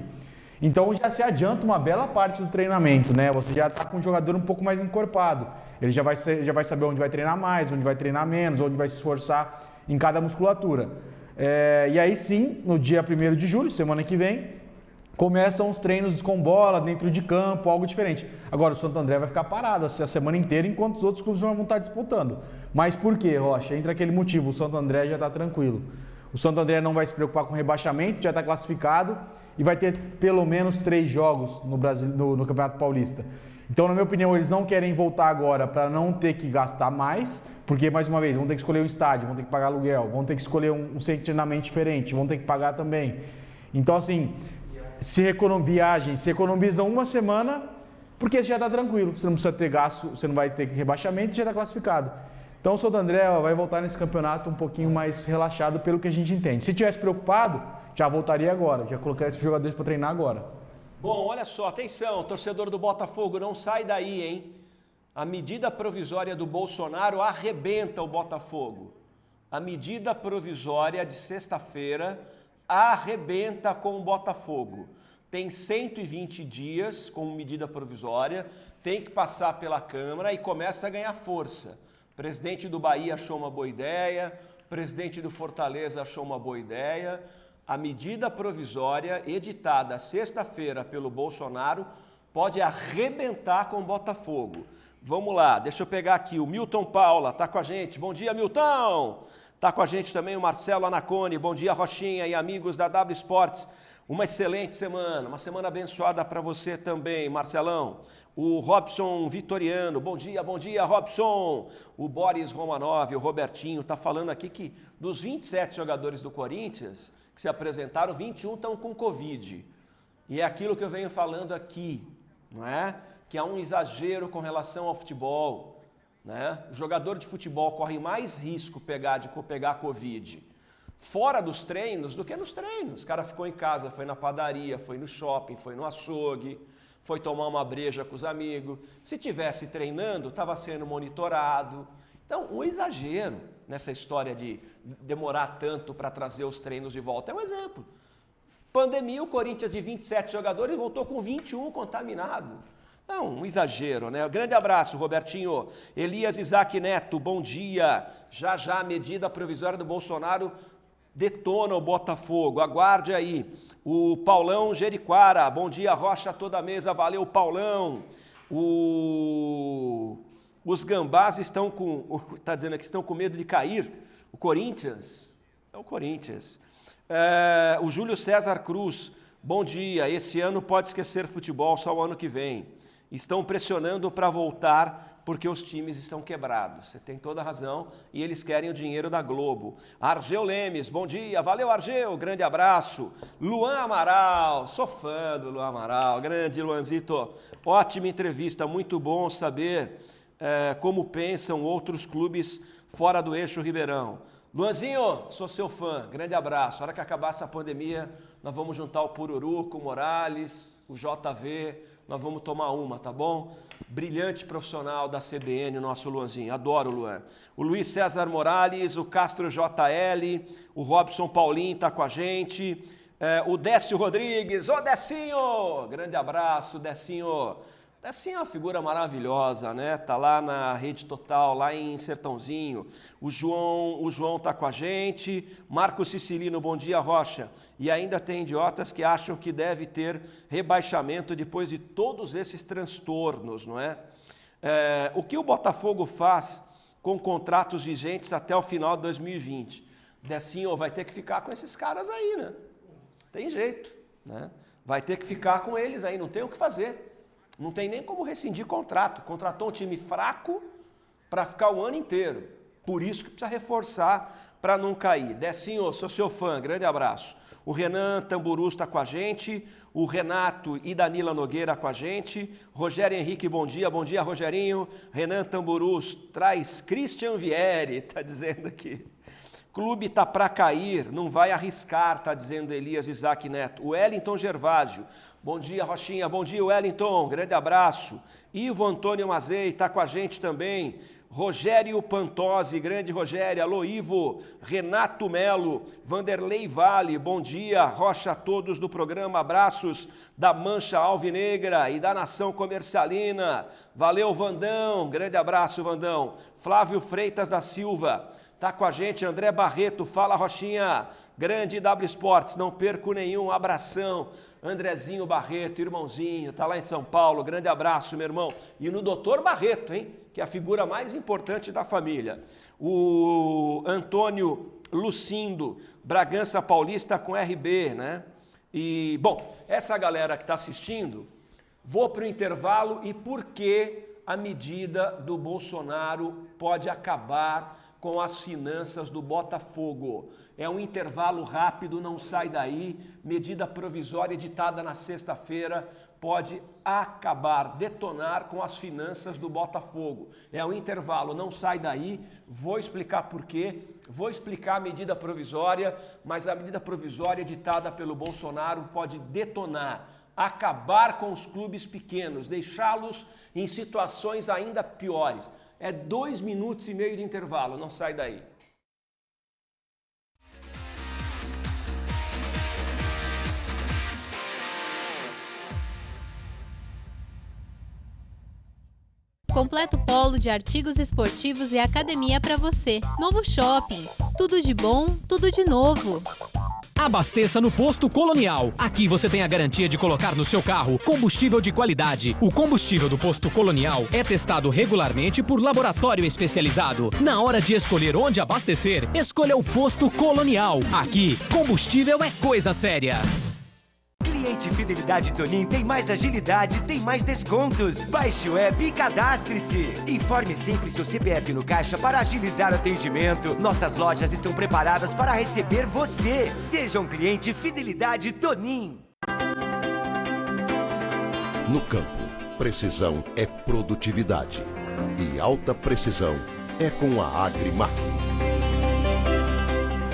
Então já se adianta uma bela parte do treinamento, né? Você já está com o jogador um pouco mais encorpado. Ele já vai saber onde vai treinar mais, onde vai treinar menos, onde vai se esforçar em cada musculatura. E aí sim, no dia 1º de julho, semana que vem, começam os treinos com bola, dentro de campo, algo diferente. Agora o Santo André vai ficar parado a semana inteira, enquanto os outros clubes vão estar disputando. Mas por quê, Rocha? Entra aquele motivo, o Santo André já está tranquilo. O Santo André não vai se preocupar com rebaixamento, já está classificado e vai ter pelo menos 3 jogos no Campeonato Paulista. Então, na minha opinião, eles não querem voltar agora para não ter que gastar mais, porque, mais uma vez, vão ter que escolher um estádio, vão ter que pagar aluguel, vão ter que escolher um centro de treinamento diferente, vão ter que pagar também. Então, assim, se economizam uma semana, porque você já está tranquilo, você não precisa ter gasto, você não vai ter rebaixamento e já está classificado. Então o Santo André vai voltar nesse campeonato um pouquinho mais relaxado pelo que a gente entende. Se tivesse preocupado, já voltaria agora, já colocaria esses jogadores para treinar agora. Bom, olha só, atenção, torcedor do Botafogo, não sai daí, hein? A medida provisória do Bolsonaro arrebenta o Botafogo. A medida provisória de sexta-feira arrebenta com o Botafogo. Tem 120 dias como medida provisória, tem que passar pela Câmara e começa a ganhar força. O presidente do Bahia achou uma boa ideia, o presidente do Fortaleza achou uma boa ideia. a medida provisória editada sexta-feira pelo Bolsonaro pode arrebentar com o Botafogo. Vamos lá, deixa eu pegar aqui o Milton Paula, tá com a gente. Bom dia, Milton! Tá com a gente também o Marcelo Anacone. Bom dia, Rochinha e amigos da W Sports. Uma excelente semana, uma semana abençoada para você também, Marcelão. O Robson Vitoriano, bom dia, Robson. O Boris Romanov, o Robertinho, tá falando aqui que dos 27 jogadores do Corinthians que se apresentaram, 21 estão com Covid. E é aquilo que eu venho falando aqui, não é? Que há um exagero com relação ao futebol, né? O jogador de futebol corre mais risco de pegar Covid fora dos treinos do que nos treinos. O cara ficou em casa, foi na padaria, foi no shopping, foi no açougue, foi tomar uma breja com os amigos. Se tivesse treinando, estava sendo monitorado. Então, um exagero nessa história de demorar tanto para trazer os treinos de volta. É um exemplo. Pandemia, o Corinthians de 27 jogadores voltou com 21 contaminados. É um exagero, né? Grande abraço, Robertinho. Elias Isaac Neto, bom dia. Já a medida provisória do Bolsonaro detona o Botafogo. Aguarde aí. O Paulão Jeriquara, bom dia, Rocha, toda a mesa. Valeu, Paulão. Os gambás estão com... Está dizendo aqui, estão com medo de cair. O Corinthians. É o Corinthians. O Júlio César Cruz, bom dia. Esse ano pode esquecer futebol, só o ano que vem. Estão pressionando para voltar porque os times estão quebrados. Você tem toda a razão e eles querem o dinheiro da Globo. Argeu Lemes, bom dia. Valeu, Argeu, grande abraço. Luan Amaral, sou fã do Luan Amaral. Grande Luanzito, ótima entrevista, muito bom saber como pensam outros clubes fora do eixo Ribeirão. Luanzinho, sou seu fã, grande abraço. Na hora que acabar essa pandemia, nós vamos juntar o Pururu com o Morales, o JV, nós vamos tomar uma, tá bom? Brilhante profissional da CBN, o nosso Luanzinho, adoro o Luan. O Luiz César Morales, o Castro JL, o Robson Paulinho tá com a gente, o Décio Rodrigues, ô Decinho, grande abraço, Decinho. Decinho é uma figura maravilhosa, né? Tá lá na Rede Total, lá em Sertãozinho. O João tá com a gente. Marcos Sicilino, bom dia, Rocha. E ainda tem idiotas que acham que deve ter rebaixamento depois de todos esses transtornos, não é? O que o Botafogo faz com contratos vigentes até o final de 2020? Decinho vai ter que ficar com esses caras aí, né? Tem jeito, né? Vai ter que ficar com eles aí, não tem o que fazer. Não tem nem como rescindir contrato. Contratou um time fraco para ficar o ano inteiro. Por isso que precisa reforçar para não cair. Decinho, sou seu fã, grande abraço. O Renan Tamburus está com a gente. O Renato e Danila Nogueira com a gente. Rogério Henrique, bom dia. Bom dia, Rogerinho. Renan Tamburus traz Christian Vieri, está dizendo aqui. Clube tá para cair, não vai arriscar, está dizendo Elias Isaac Neto. O Wellington Gervásio, bom dia, Rochinha, bom dia, Wellington, grande abraço. Ivo Antônio Mazei está com a gente também. Rogério Pantosi, grande Rogério, alô Ivo. Renato Melo, Vanderlei Vale, bom dia, Rocha a todos do programa, abraços da Mancha Alvinegra e da Nação Comercialina. Valeu, Vandão, grande abraço, Vandão. Flávio Freitas da Silva. Tá com a gente, André Barreto, fala Rochinha, grande W Sports, não perco nenhum, abração, Andrezinho Barreto, irmãozinho, tá lá em São Paulo, grande abraço, meu irmão, e no doutor Barreto, hein, que é a figura mais importante da família, o Antônio Lucindo, Bragança Paulista com RB, né, e, bom, essa galera que tá assistindo, vou pro intervalo e por que a medida do Bolsonaro pode acabar com as finanças do Botafogo. É um intervalo rápido, não sai daí. Medida provisória editada na sexta-feira pode acabar, detonar com as finanças do Botafogo. É um intervalo, não sai daí. Vou explicar por quê. Vou explicar a medida provisória, mas a medida provisória editada pelo Bolsonaro pode detonar, acabar com os clubes pequenos, deixá-los em situações ainda piores. É 2 minutos e meio de intervalo, não sai daí. Completo polo de artigos esportivos e academia para você. Novo shopping. Tudo de bom, tudo de novo. Abasteça no Posto Colonial. Aqui você tem a garantia de colocar no seu carro combustível de qualidade. O combustível do Posto Colonial é testado regularmente por laboratório especializado. Na hora de escolher onde abastecer, escolha o Posto Colonial. Aqui, combustível é coisa séria. Cliente Fidelidade Tonin tem mais agilidade, tem mais descontos. Baixe o app e cadastre-se. Informe sempre seu CPF no caixa para agilizar o atendimento. Nossas lojas estão preparadas para receber você. Seja um cliente Fidelidade Tonin. No campo, precisão é produtividade. E alta precisão é com a Agrimac.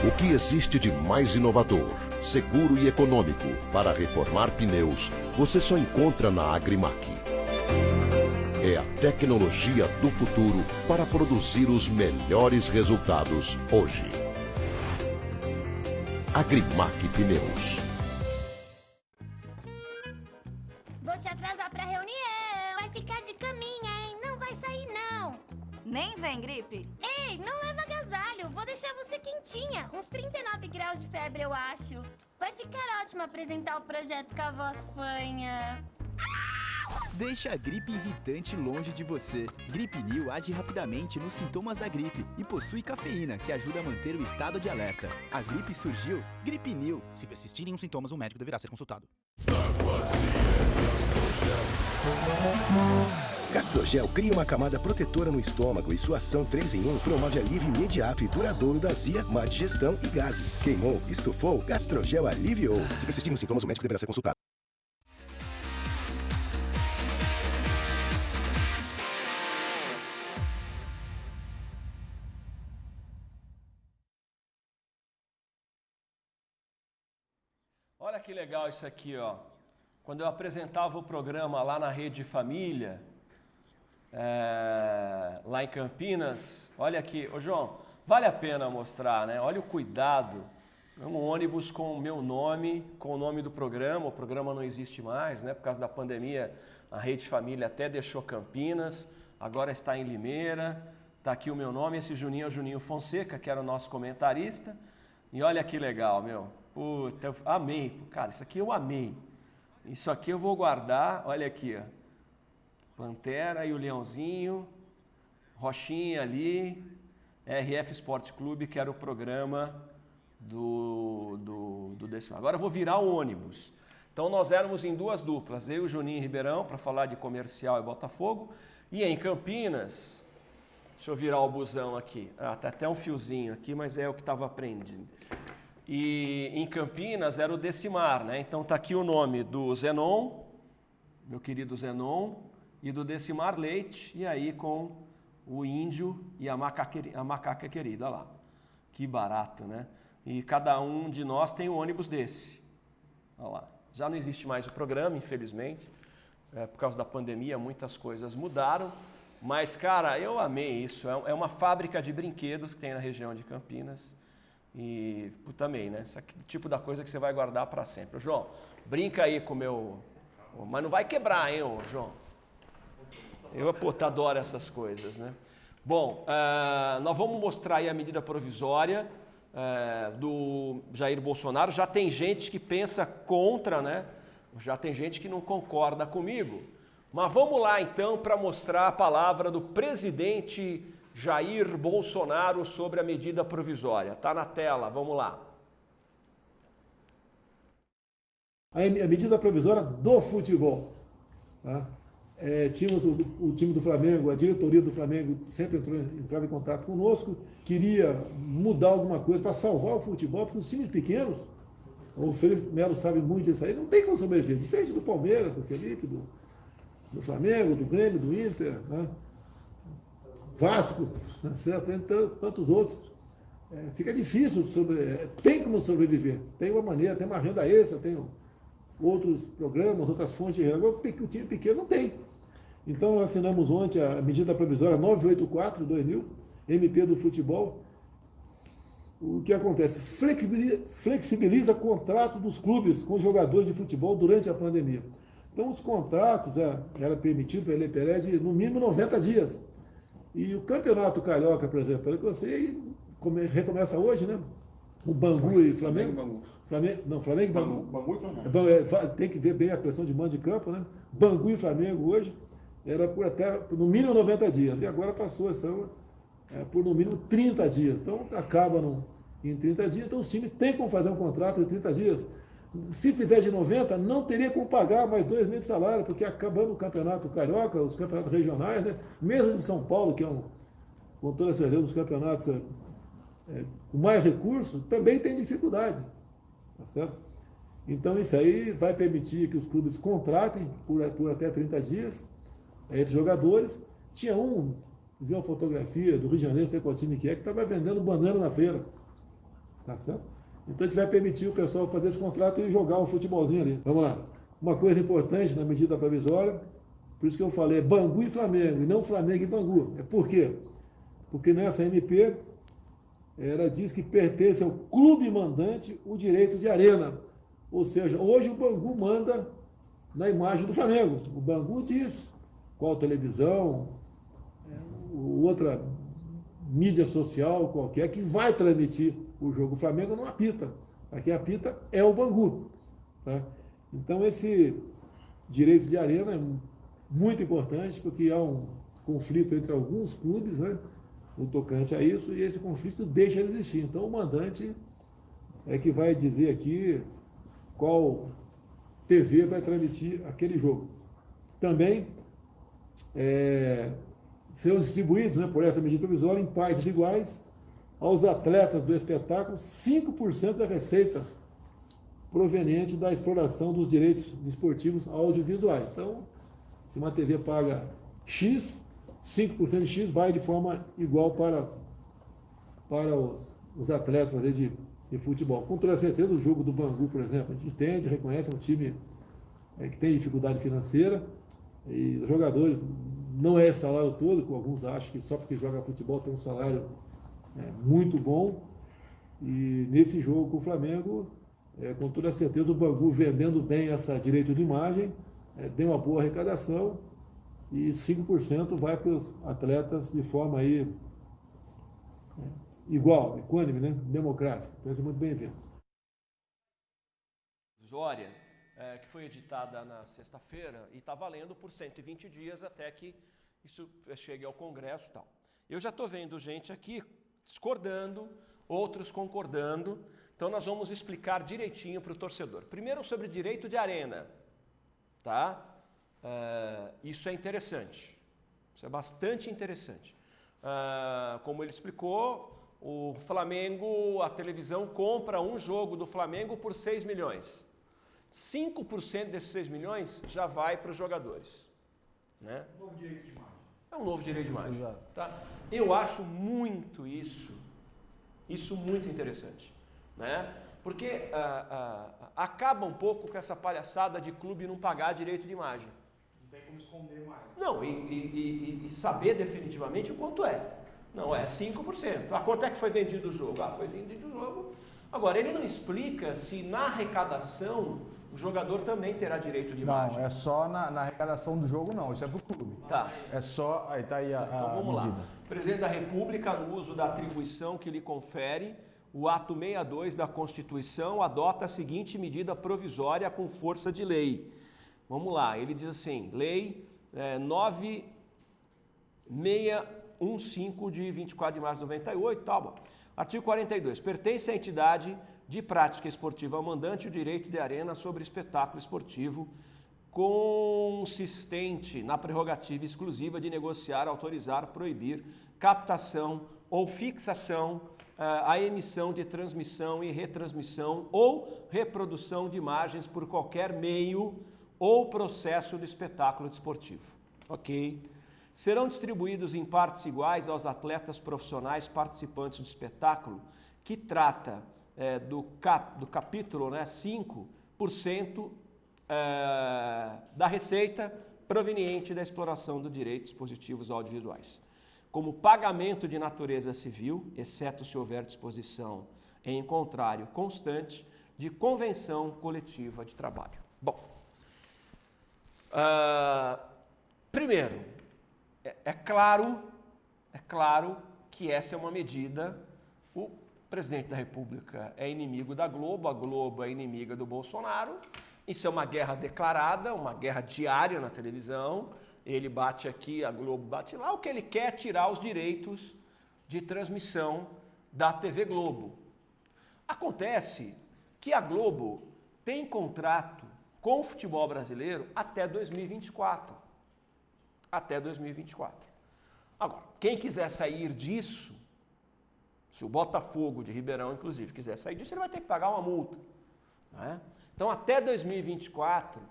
O que existe de mais inovador, seguro e econômico para reformar pneus, você só encontra na Agrimac. É a tecnologia do futuro para produzir os melhores resultados hoje. Agrimac Pneus. Vou te atrasar pra reunião. Vai ficar de caminha, hein? Não vai sair, não. Nem vem, gripe. Ei, não leva agasalho. Vou deixar você quentinha. Uns 39 graus de febre, eu acho. Vai ficar ótimo apresentar o projeto com a voz fanha. Deixa a gripe irritante longe de você. Gripe New age rapidamente nos sintomas da gripe e possui cafeína, que ajuda a manter o estado de alerta. A gripe surgiu, Gripe New. Se persistirem os sintomas, o médico deverá ser consultado. Gastrogel cria uma camada protetora no estômago e sua ação 3 em 1 promove alívio imediato e duradouro da azia, má digestão e gases. Queimou, estufou, Gastrogel aliviou. Se persistirem os sintomas, o médico deverá ser consultado. Olha que legal isso aqui, ó. Quando eu apresentava o programa lá na Rede Família, lá em Campinas, olha aqui, ô João, vale a pena mostrar, né? Olha o cuidado. Um ônibus com o meu nome, com o nome do programa. O programa não existe mais, né? Por causa da pandemia, a Rede Família até deixou Campinas, agora está em Limeira. Está aqui o meu nome, esse Juninho é o Juninho Fonseca, que era o nosso comentarista. E olha que legal, meu. Puta, eu amei. Cara, isso aqui eu amei. Isso aqui eu vou guardar, olha aqui, ó. Pantera e o Leãozinho, Rochinha ali, RF Esporte Clube, que era o programa do décimo. Agora eu vou virar o ônibus. Então nós éramos em duas duplas, eu e o Juninho Ribeirão, para falar de Comercial e Botafogo, e em Campinas, deixa eu virar o busão aqui, tá até um fiozinho aqui, mas é o que estava prendido. E em Campinas era o Decimar, né? Então tá aqui o nome do Zenon, meu querido Zenon, e do Decimar Leite, e aí com o Índio e a macaca querida, olha lá. Que barato, né? E cada um de nós tem um ônibus desse. Olha lá. Já não existe mais o programa, infelizmente. Por causa da pandemia, muitas coisas mudaram. Mas, cara, eu amei isso. É uma fábrica de brinquedos que tem na região de Campinas. E também, né? Esse tipo da coisa que você vai guardar para sempre. João, brinca aí com o meu... Mas não vai quebrar, hein, João? Eu, adoro essas coisas, né? Bom, nós vamos mostrar aí a medida provisória do Jair Bolsonaro. Já tem gente que pensa contra, né? Já tem gente que não concorda comigo. Mas vamos lá, então, para mostrar a palavra do presidente Jair Bolsonaro sobre a medida provisória. Está na tela, vamos lá. A medida provisória do futebol. Tá? Tínhamos o time do Flamengo, a diretoria do Flamengo sempre entrava em contato conosco, queria mudar alguma coisa para salvar o futebol, porque os times pequenos, o Felipe Melo sabe muito disso aí, não tem como sobreviver, diferente do Palmeiras, do Felipe, do Flamengo, do Grêmio, do Inter, né? Vasco, né? Tem tantos outros. Fica difícil, tem como sobreviver, tem uma maneira, tem uma renda extra, tem outros programas, outras fontes de renda. Agora o time pequeno não tem. Então nós assinamos ontem a medida provisória 984/2000, MP do futebol. O que acontece? Flexibiliza contrato dos clubes com jogadores de futebol durante a pandemia. Então os contratos era permitido para ele de no mínimo 90 dias. E o Campeonato Carioca, por exemplo, recomeça hoje, né? O Bangu e Flamengo? Flamengo e Bangu. Bangu e Flamengo. Tem que ver bem a questão de mando de campo, né? Bangu e Flamengo hoje era por até, no mínimo 90 dias. E agora passou, são por no mínimo 30 dias. Então acaba em 30 dias. Então os times têm como fazer um contrato de 30 dias. Se fizer de 90, não teria como pagar mais 2 meses de salário, porque acabando o campeonato carioca, os campeonatos regionais, né? Mesmo de São Paulo, que é com toda certeza, um dos campeonatos com mais recursos, também tem dificuldade. Tá certo? Então isso aí vai permitir que os clubes contratem por até 30 dias entre jogadores. Tinha viu uma fotografia do Rio de Janeiro, não sei qual time que estava vendendo banana na feira. Tá certo? Então a gente vai permitir o pessoal fazer esse contrato e jogar um futebolzinho ali. Vamos lá. Uma coisa importante na medida provisória, por isso que eu falei Bangu e Flamengo, e não Flamengo e Bangu. Por quê? Porque nessa MP, ela diz que pertence ao clube mandante o direito de arena. Ou seja, hoje o Bangu manda na imagem do Flamengo. O Bangu diz qual televisão, outra mídia social qualquer que vai transmitir o jogo. O Flamengo não apita. Aqui apita é o Bangu. Tá? Então esse direito de arena é muito importante, porque há um conflito entre alguns clubes, né, no tocante a isso, e esse conflito deixa de existir. Então o mandante é que vai dizer aqui qual TV vai transmitir aquele jogo. Também serão distribuídos, né, por essa medida provisória em partes iguais aos atletas do espetáculo 5% da receita proveniente da exploração dos direitos desportivos audiovisuais. Então, se uma TV paga X, 5% de X vai de forma igual para os atletas de futebol. Com toda certeza, o jogo do Bangu, por exemplo, a gente entende, reconhece, é um time que tem dificuldade financeira, e os jogadores não é salário todo, como alguns acham que só porque joga futebol tem um salário muito bom. E nesse jogo com o Flamengo, com toda certeza, o Bangu vendendo bem esse direito de imagem, deu uma boa arrecadação, e 5% vai para os atletas de forma aí igual, equânime, né? Democrática. Então, isso é muito bem-vindo. Provisória, que foi editada na sexta-feira e está valendo por 120 dias até que isso chegue ao Congresso e tal. Eu já estou vendo gente aqui discordando, outros concordando, então nós vamos explicar direitinho para o torcedor. Primeiro sobre direito de arena, tá? Isso é interessante, isso é bastante interessante. Como ele explicou, o Flamengo, a televisão compra um jogo do Flamengo por 6 milhões. 5% desses 6 milhões já vai para os jogadores. Né? Um novo direito de imagem. É um novo direito de imagem. Tá? Eu acho muito isso muito interessante. Né? Porque acaba um pouco com essa palhaçada de clube não pagar direito de imagem. Não tem como esconder mais. Não, e saber definitivamente o quanto é. Não, é 5%. Quanto é que foi vendido o jogo? Foi vendido o jogo. Agora, ele não explica se na arrecadação o jogador também terá direito de imagem. Não, é só na arrecadação do jogo, não. Isso é pro clube. Tá. É só... Aí tá aí a Então vamos medida. lá. O presidente da República, no uso da atribuição que lhe confere, o ato 62 da Constituição adota a seguinte medida provisória com força de lei. Vamos lá. Ele diz assim, lei 9615 de 24 de março de 98, tá bom. Artigo 42. Pertence à entidade de prática esportiva mandante o direito de arena sobre espetáculo esportivo consistente na prerrogativa exclusiva de negociar, autorizar, proibir, captação ou fixação, a emissão de transmissão e retransmissão ou reprodução de imagens por qualquer meio ou processo do espetáculo desportivo. Ok? Serão distribuídos em partes iguais aos atletas profissionais participantes do espetáculo, que trata do capítulo 5% da receita proveniente da exploração do direito de dispositivos audiovisuais, como pagamento de natureza civil, exceto se houver disposição em contrário constante, de convenção coletiva de trabalho. Bom, primeiro, é claro que essa é uma medida, o presidente da República é inimigo da Globo, a Globo é inimiga do Bolsonaro. Isso é uma guerra declarada, uma guerra diária na televisão. Ele bate aqui, a Globo bate lá. O que ele quer é tirar os direitos de transmissão da TV Globo. Acontece que a Globo tem contrato com o futebol brasileiro até 2024. Até 2024. Agora, quem quiser sair disso, se o Botafogo de Ribeirão, inclusive, quiser sair disso, ele vai ter que pagar uma multa. Não é? Então, até 2024,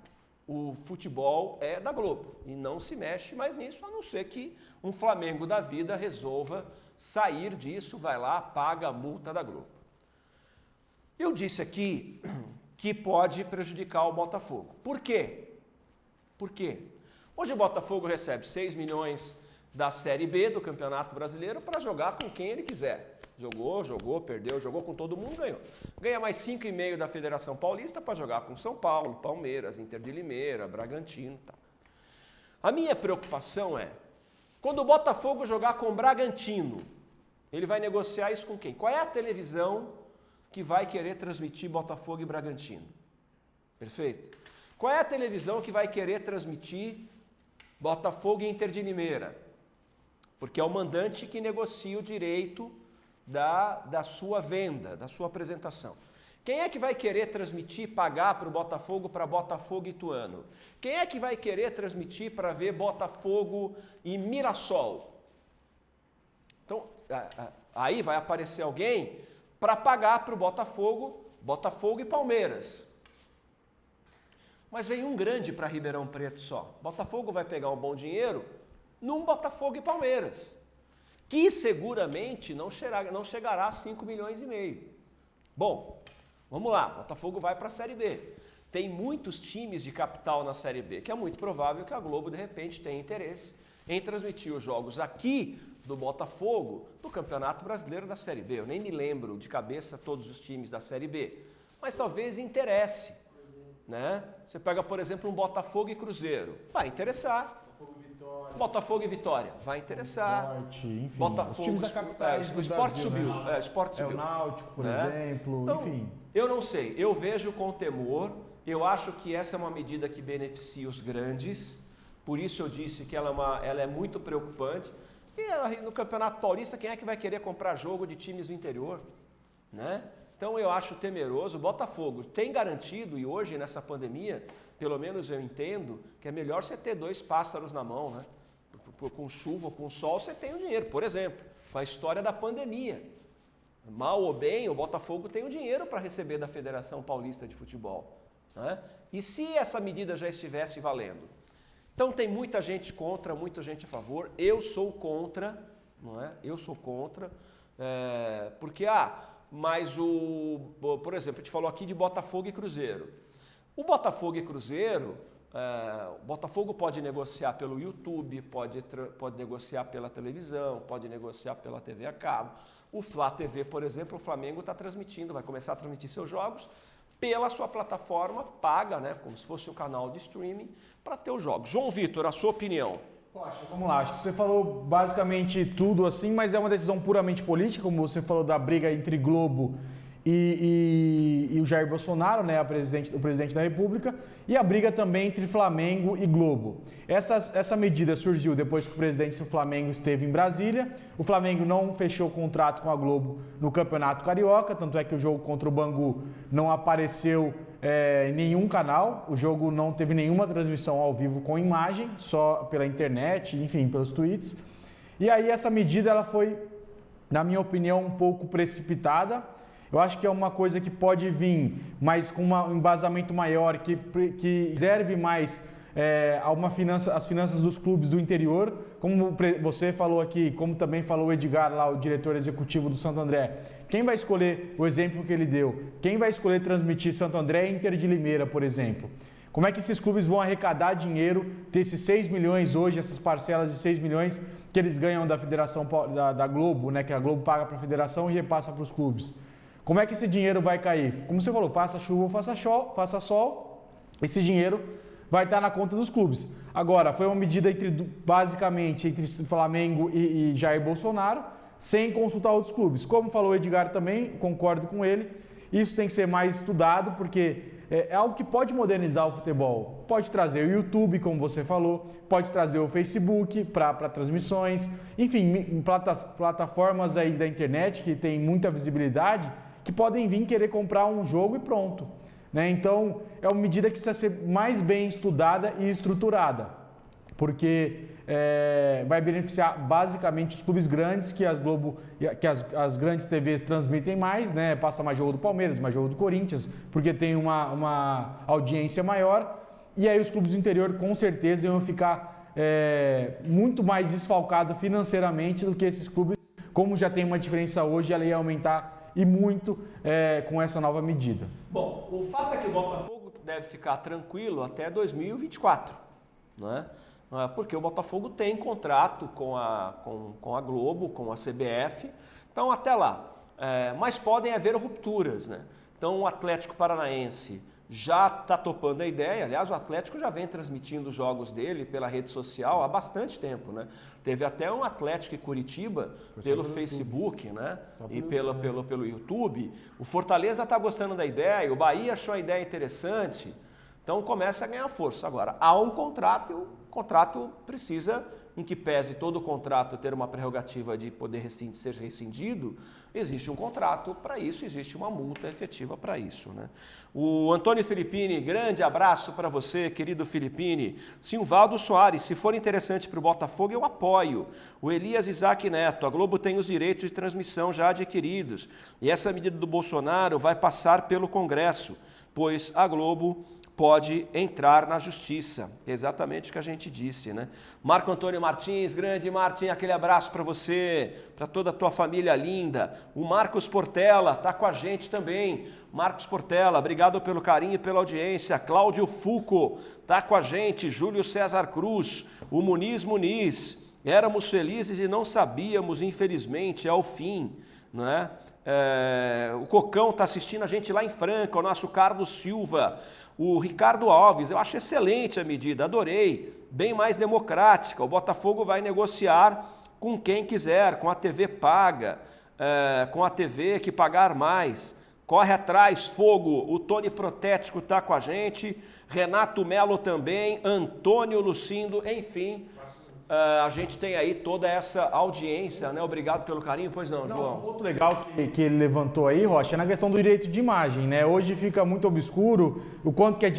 o futebol é da Globo e não se mexe mais nisso, a não ser que um Flamengo da vida resolva sair disso, vai lá, paga a multa da Globo. Eu disse aqui que pode prejudicar o Botafogo. Por quê? Por quê? Hoje o Botafogo recebe 6 milhões da Série B do Campeonato Brasileiro para jogar com quem ele quiser. Jogou, perdeu, jogou com todo mundo, ganhou. Ganha mais 5,5 da Federação Paulista para jogar com São Paulo, Palmeiras, Inter de Limeira, Bragantino e tal. A minha preocupação é, quando o Botafogo jogar com o Bragantino, ele vai negociar isso com quem? Qual é a televisão que vai querer transmitir Botafogo e Bragantino? Perfeito? Qual é a televisão que vai querer transmitir Botafogo e Inter de Limeira? Porque é o mandante que negocia o direito da sua venda, da sua apresentação. Quem é que vai querer transmitir, pagar para o Botafogo, para Botafogo e Ituano? Quem é que vai querer transmitir para ver Botafogo e Mirassol? Então, aí vai aparecer alguém para pagar para o Botafogo e Palmeiras. Mas vem um grande para Ribeirão Preto só. Botafogo vai pegar um bom dinheiro num Botafogo e Palmeiras, que seguramente não chegará a 5 milhões e meio. Bom, vamos lá, Botafogo vai para a Série B. Tem muitos times de capital na Série B, que é muito provável que a Globo, de repente, tenha interesse em transmitir os jogos aqui do Botafogo do Campeonato Brasileiro da Série B. Eu nem me lembro de cabeça todos os times da Série B, mas talvez interesse. Né? Você pega, por exemplo, um Botafogo e Cruzeiro. Vai interessar. Botafogo e Vitória, vai interessar. Enfim, Botafogo, os times da capital. O Sport subiu. Né? O Sport subiu. O Náutico, por né? exemplo, então, enfim. Eu não sei, eu vejo com temor, eu acho que essa é uma medida que beneficia os grandes, por isso eu disse que ela é muito preocupante. E no Campeonato Paulista, quem é que vai querer comprar jogo de times do interior? Né? Então eu acho temeroso. O Botafogo tem garantido, e hoje nessa pandemia, pelo menos eu entendo, que é melhor você ter 2 pássaros na mão, né? Com chuva ou com sol você tem o dinheiro. Por exemplo, com a história da pandemia. Mal ou bem, o Botafogo tem o dinheiro para receber da Federação Paulista de Futebol. Né? E se essa medida já estivesse valendo? Então tem muita gente contra, muita gente a favor. Eu sou contra, não é? Eu sou contra, porque, mas por exemplo, a gente falou aqui de Botafogo e Cruzeiro. O Botafogo e Cruzeiro, o Botafogo pode negociar pelo YouTube, pode negociar pela televisão, pode negociar pela TV a cabo. O Flá TV, por exemplo, o Flamengo está transmitindo, vai começar a transmitir seus jogos pela sua plataforma, paga, né, como se fosse um canal de streaming, para ter os jogos. João Vitor, a sua opinião? Poxa, vamos lá, acho que você falou basicamente tudo assim, mas é uma decisão puramente política, como você falou da briga entre Globo e o Jair Bolsonaro, né, o presidente da República, e a briga também entre Flamengo e Globo. Essa medida surgiu depois que o presidente do Flamengo esteve em Brasília. O Flamengo não fechou contrato com a Globo no Campeonato Carioca, tanto é que o jogo contra o Bangu não apareceu em nenhum canal, o jogo não teve nenhuma transmissão ao vivo com imagem, só pela internet, enfim, pelos tweets. E aí essa medida ela foi, na minha opinião, um pouco precipitada. Eu acho que é uma coisa que pode vir, mas com um embasamento maior, que serve mais as finanças dos clubes do interior. Como você falou aqui, como também falou o Edgar, lá, o diretor executivo do Santo André. Quem vai escolher o exemplo que ele deu? Quem vai escolher transmitir Santo André e Inter de Limeira, por exemplo? Como é que esses clubes vão arrecadar dinheiro, ter esses 6 milhões hoje, essas parcelas de 6 milhões que eles ganham da Federação da Globo, né, que a Globo paga para a Federação e repassa para os clubes? Como é que esse dinheiro vai cair? Como você falou, faça chuva ou faça sol, esse dinheiro vai estar na conta dos clubes. Agora, foi uma medida basicamente entre Flamengo e Jair Bolsonaro. sem consultar outros clubes. Como falou o Edgar também, concordo com ele, isso tem que ser mais estudado, porque é algo que pode modernizar o futebol. Pode trazer o YouTube, como você falou, pode trazer o Facebook para transmissões, enfim, plataformas aí da internet que tem muita visibilidade, que podem vir querer comprar um jogo e pronto. Né? Então, é uma medida que precisa ser mais bem estudada e estruturada, porque vai beneficiar basicamente os clubes grandes, que as grandes TVs transmitem mais, né? Passa mais jogo do Palmeiras, mais jogo do Corinthians, porque tem uma audiência maior, e aí os clubes do interior com certeza iam ficar muito mais desfalcados financeiramente do que esses clubes, como já tem uma diferença hoje, ela ia aumentar e muito com essa nova medida. Bom, o fato é que o Botafogo deve ficar tranquilo até 2024, né? Porque o Botafogo tem contrato com a Globo, com a CBF, então até lá. Mas podem haver rupturas, né? Então o Atlético Paranaense já está topando a ideia, aliás o Atlético já vem transmitindo os jogos dele pela rede social há bastante tempo, né? Teve até um Atlético e Curitiba pelo Facebook, né? E pelo YouTube. O Fortaleza está gostando da ideia, o Bahia achou a ideia interessante, então começa a ganhar força. Agora, há um contrato, o contrato precisa, em que pese todo o contrato ter uma prerrogativa de poder ser rescindido, existe um contrato para isso, existe uma multa efetiva para isso, né? O Antônio Filippini, grande abraço para você, querido Filippini. Silvaldo Soares, se for interessante para o Botafogo, eu apoio. O Elias Isaac Neto, a Globo tem os direitos de transmissão já adquiridos, e essa medida do Bolsonaro vai passar pelo Congresso, pois a Globo pode entrar na justiça. Exatamente o que a gente disse, né? Marco Antônio Martins, grande Martim, aquele abraço para você, para toda a tua família linda. O Marcos Portela está com a gente também. Marcos Portela, obrigado pelo carinho e pela audiência. Cláudio Fuco está com a gente. Júlio César Cruz, o Muniz. Éramos felizes e não sabíamos, infelizmente, ao fim, né? O Cocão está assistindo a gente lá em Franca, o nosso Carlos Silva. O Ricardo Alves, eu acho excelente a medida, adorei, bem mais democrática. O Botafogo vai negociar com quem quiser, com a TV paga, com a TV que pagar mais. Corre atrás, fogo. O Tony Protético está com a gente, Renato Melo também, Antônio Lucindo, enfim. A gente tem aí toda essa audiência, né? Obrigado pelo carinho, pois não, João? Um ponto legal que ele levantou aí, Rocha, é na questão do direito de imagem, né? Hoje fica muito obscuro o quanto que é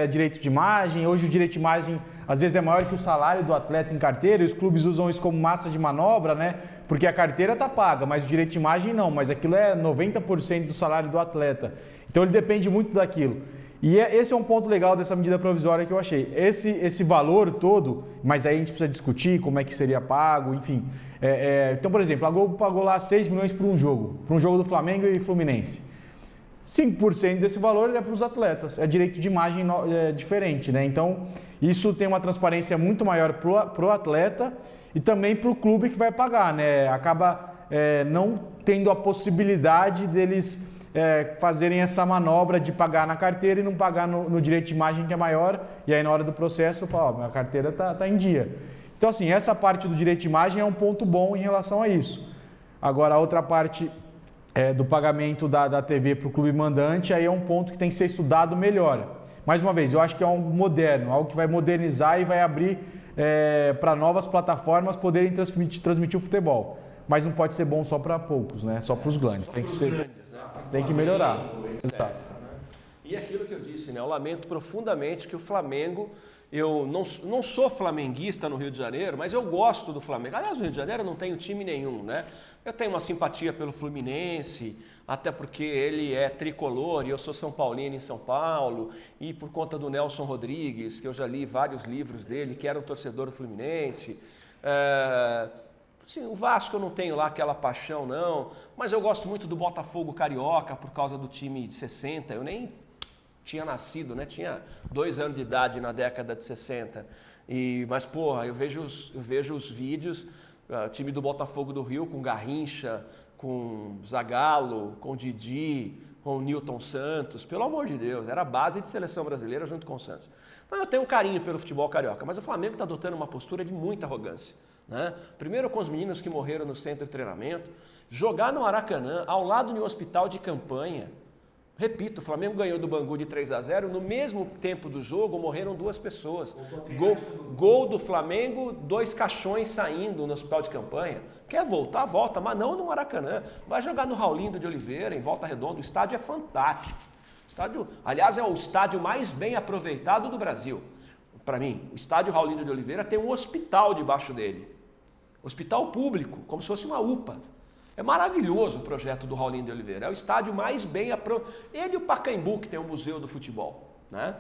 direito de imagem. Hoje o direito de imagem às vezes é maior que o salário do atleta em carteira, e os clubes usam isso como massa de manobra, né? Porque a carteira está paga, mas o direito de imagem não, mas aquilo é 90% do salário do atleta. Então ele depende muito daquilo. E esse é um ponto legal dessa medida provisória que eu achei. Esse valor todo, mas aí a gente precisa discutir como é que seria pago, enfim. Então, por exemplo, a Globo pagou lá 6 milhões para um jogo do Flamengo e Fluminense. 5% desse valor é para os atletas, é direito de imagem diferente, né? Então, isso tem uma transparência muito maior para o atleta e também para o clube que vai pagar, né? Acaba não tendo a possibilidade deles fazerem essa manobra de pagar na carteira e não pagar no direito de imagem, que é maior, e aí na hora do processo, minha carteira tá em dia. Então, assim, essa parte do direito de imagem é um ponto bom em relação a isso. Agora, a outra parte do pagamento da TV para o clube mandante, aí é um ponto que tem que ser estudado melhor. Mais uma vez, eu acho que é algo moderno, algo que vai modernizar e vai abrir para novas plataformas poderem transmitir o futebol. Mas não pode ser bom só para poucos, né? Só para os grandes. Tem que melhorar. Exato. E aquilo que eu disse, né? Eu lamento profundamente que o Flamengo... Eu não sou flamenguista no Rio de Janeiro, mas eu gosto do Flamengo. Aliás, no Rio de Janeiro eu não tenho time nenhum, né? Eu tenho uma simpatia pelo Fluminense, até porque ele é tricolor e eu sou São Paulino em São Paulo, e por conta do Nelson Rodrigues, que eu já li vários livros dele, que era um torcedor do Fluminense. Sim, o Vasco eu não tenho lá aquela paixão, não, mas eu gosto muito do Botafogo Carioca por causa do time de 60. Eu nem tinha nascido, né? Tinha 2 anos de idade na década de 60. Mas, porra, eu vejo os vídeos, time do Botafogo do Rio com Garrincha, com Zagallo, com Didi, com o Nilton Santos. Pelo amor de Deus, era a base de seleção brasileira junto com o Santos. Então eu tenho um carinho pelo futebol carioca, mas o Flamengo está adotando uma postura de muita arrogância. né? Primeiro com os meninos que morreram no centro de treinamento, jogar no Maracanã, ao lado de um hospital de campanha. Repito, o Flamengo ganhou do Bangu de 3-0, no mesmo tempo do jogo morreram 2 pessoas. Gol do Flamengo, 2 caixões saindo no hospital de campanha. Quer voltar? Volta, mas não no Maracanã. Vai jogar no Raulindo de Oliveira, em Volta Redonda. O estádio é fantástico. Aliás, é o estádio mais bem aproveitado do Brasil. Para mim, o estádio Raulindo de Oliveira tem um hospital debaixo dele. Hospital público, como se fosse uma UPA. É maravilhoso o projeto do Raulindo de Oliveira. É o estádio mais bem aproveitado. Ele e o Pacaembu, que tem o Museu do Futebol, né?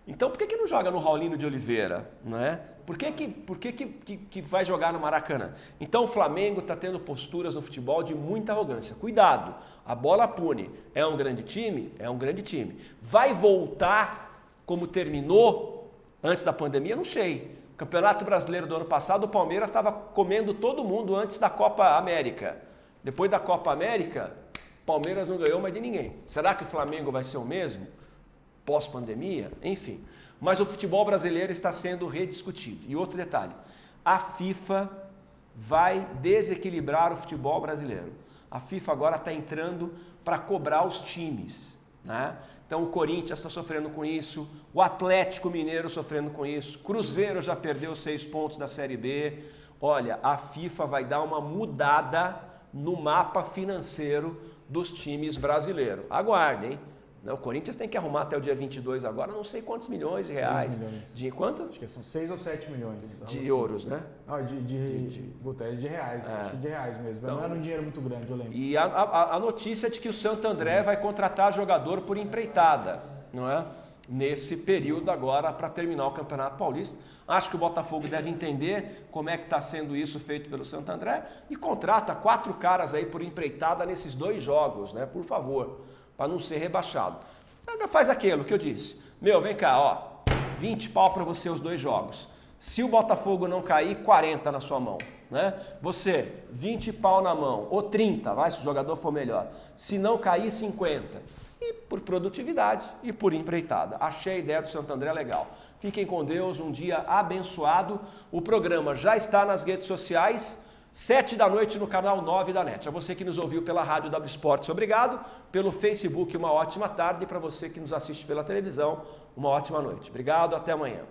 Então, por que não joga no Raulindo de Oliveira, né? Por que vai jogar no Maracanã? Então, o Flamengo está tendo posturas no futebol de muita arrogância. Cuidado, a bola pune. É um grande time? É um grande time. Vai voltar como terminou antes da pandemia? Não sei. Campeonato Brasileiro do ano passado, o Palmeiras estava comendo todo mundo antes da Copa América. Depois da Copa América, o Palmeiras não ganhou mais de ninguém. Será que o Flamengo vai ser o mesmo? Pós-pandemia? Enfim. Mas o futebol brasileiro está sendo rediscutido. E outro detalhe, a FIFA vai desequilibrar o futebol brasileiro. A FIFA agora está entrando para cobrar os times, né? Então o Corinthians está sofrendo com isso, o Atlético Mineiro sofrendo com isso, Cruzeiro já perdeu 6 pontos da Série B. Olha, a FIFA vai dar uma mudada no mapa financeiro dos times brasileiros. Aguardem, hein? O Corinthians tem que arrumar até o dia 22 agora, não sei quantos milhões de reais. De quanto? Acho que são 6 ou 7 milhões. De euros, né? Não, de reais, acho que de reais mesmo. Então, não era um dinheiro muito grande, eu lembro. E a notícia é de que o Santo André vai contratar jogador por empreitada, não é? Nesse período agora para terminar o Campeonato Paulista. Acho que o Botafogo deve entender como é que está sendo isso feito pelo Santo André e contrata 4 caras aí por empreitada nesses 2 jogos, né? Por favor, para não ser rebaixado. Faz aquilo que eu disse. Vem cá, ó, 20 pau para você os 2 jogos. Se o Botafogo não cair, 40 na sua mão, né? Você, 20 pau na mão, ou 30, vai, se o jogador for melhor. Se não cair, 50. E por produtividade e por empreitada. Achei a ideia do Santo André legal. Fiquem com Deus, um dia abençoado. O programa já está nas redes sociais, 7 da noite no canal 9 da NET. A você que nos ouviu pela Rádio W Esportes, obrigado. Pelo Facebook, uma ótima tarde. E para você que nos assiste pela televisão, uma ótima noite. Obrigado, até amanhã.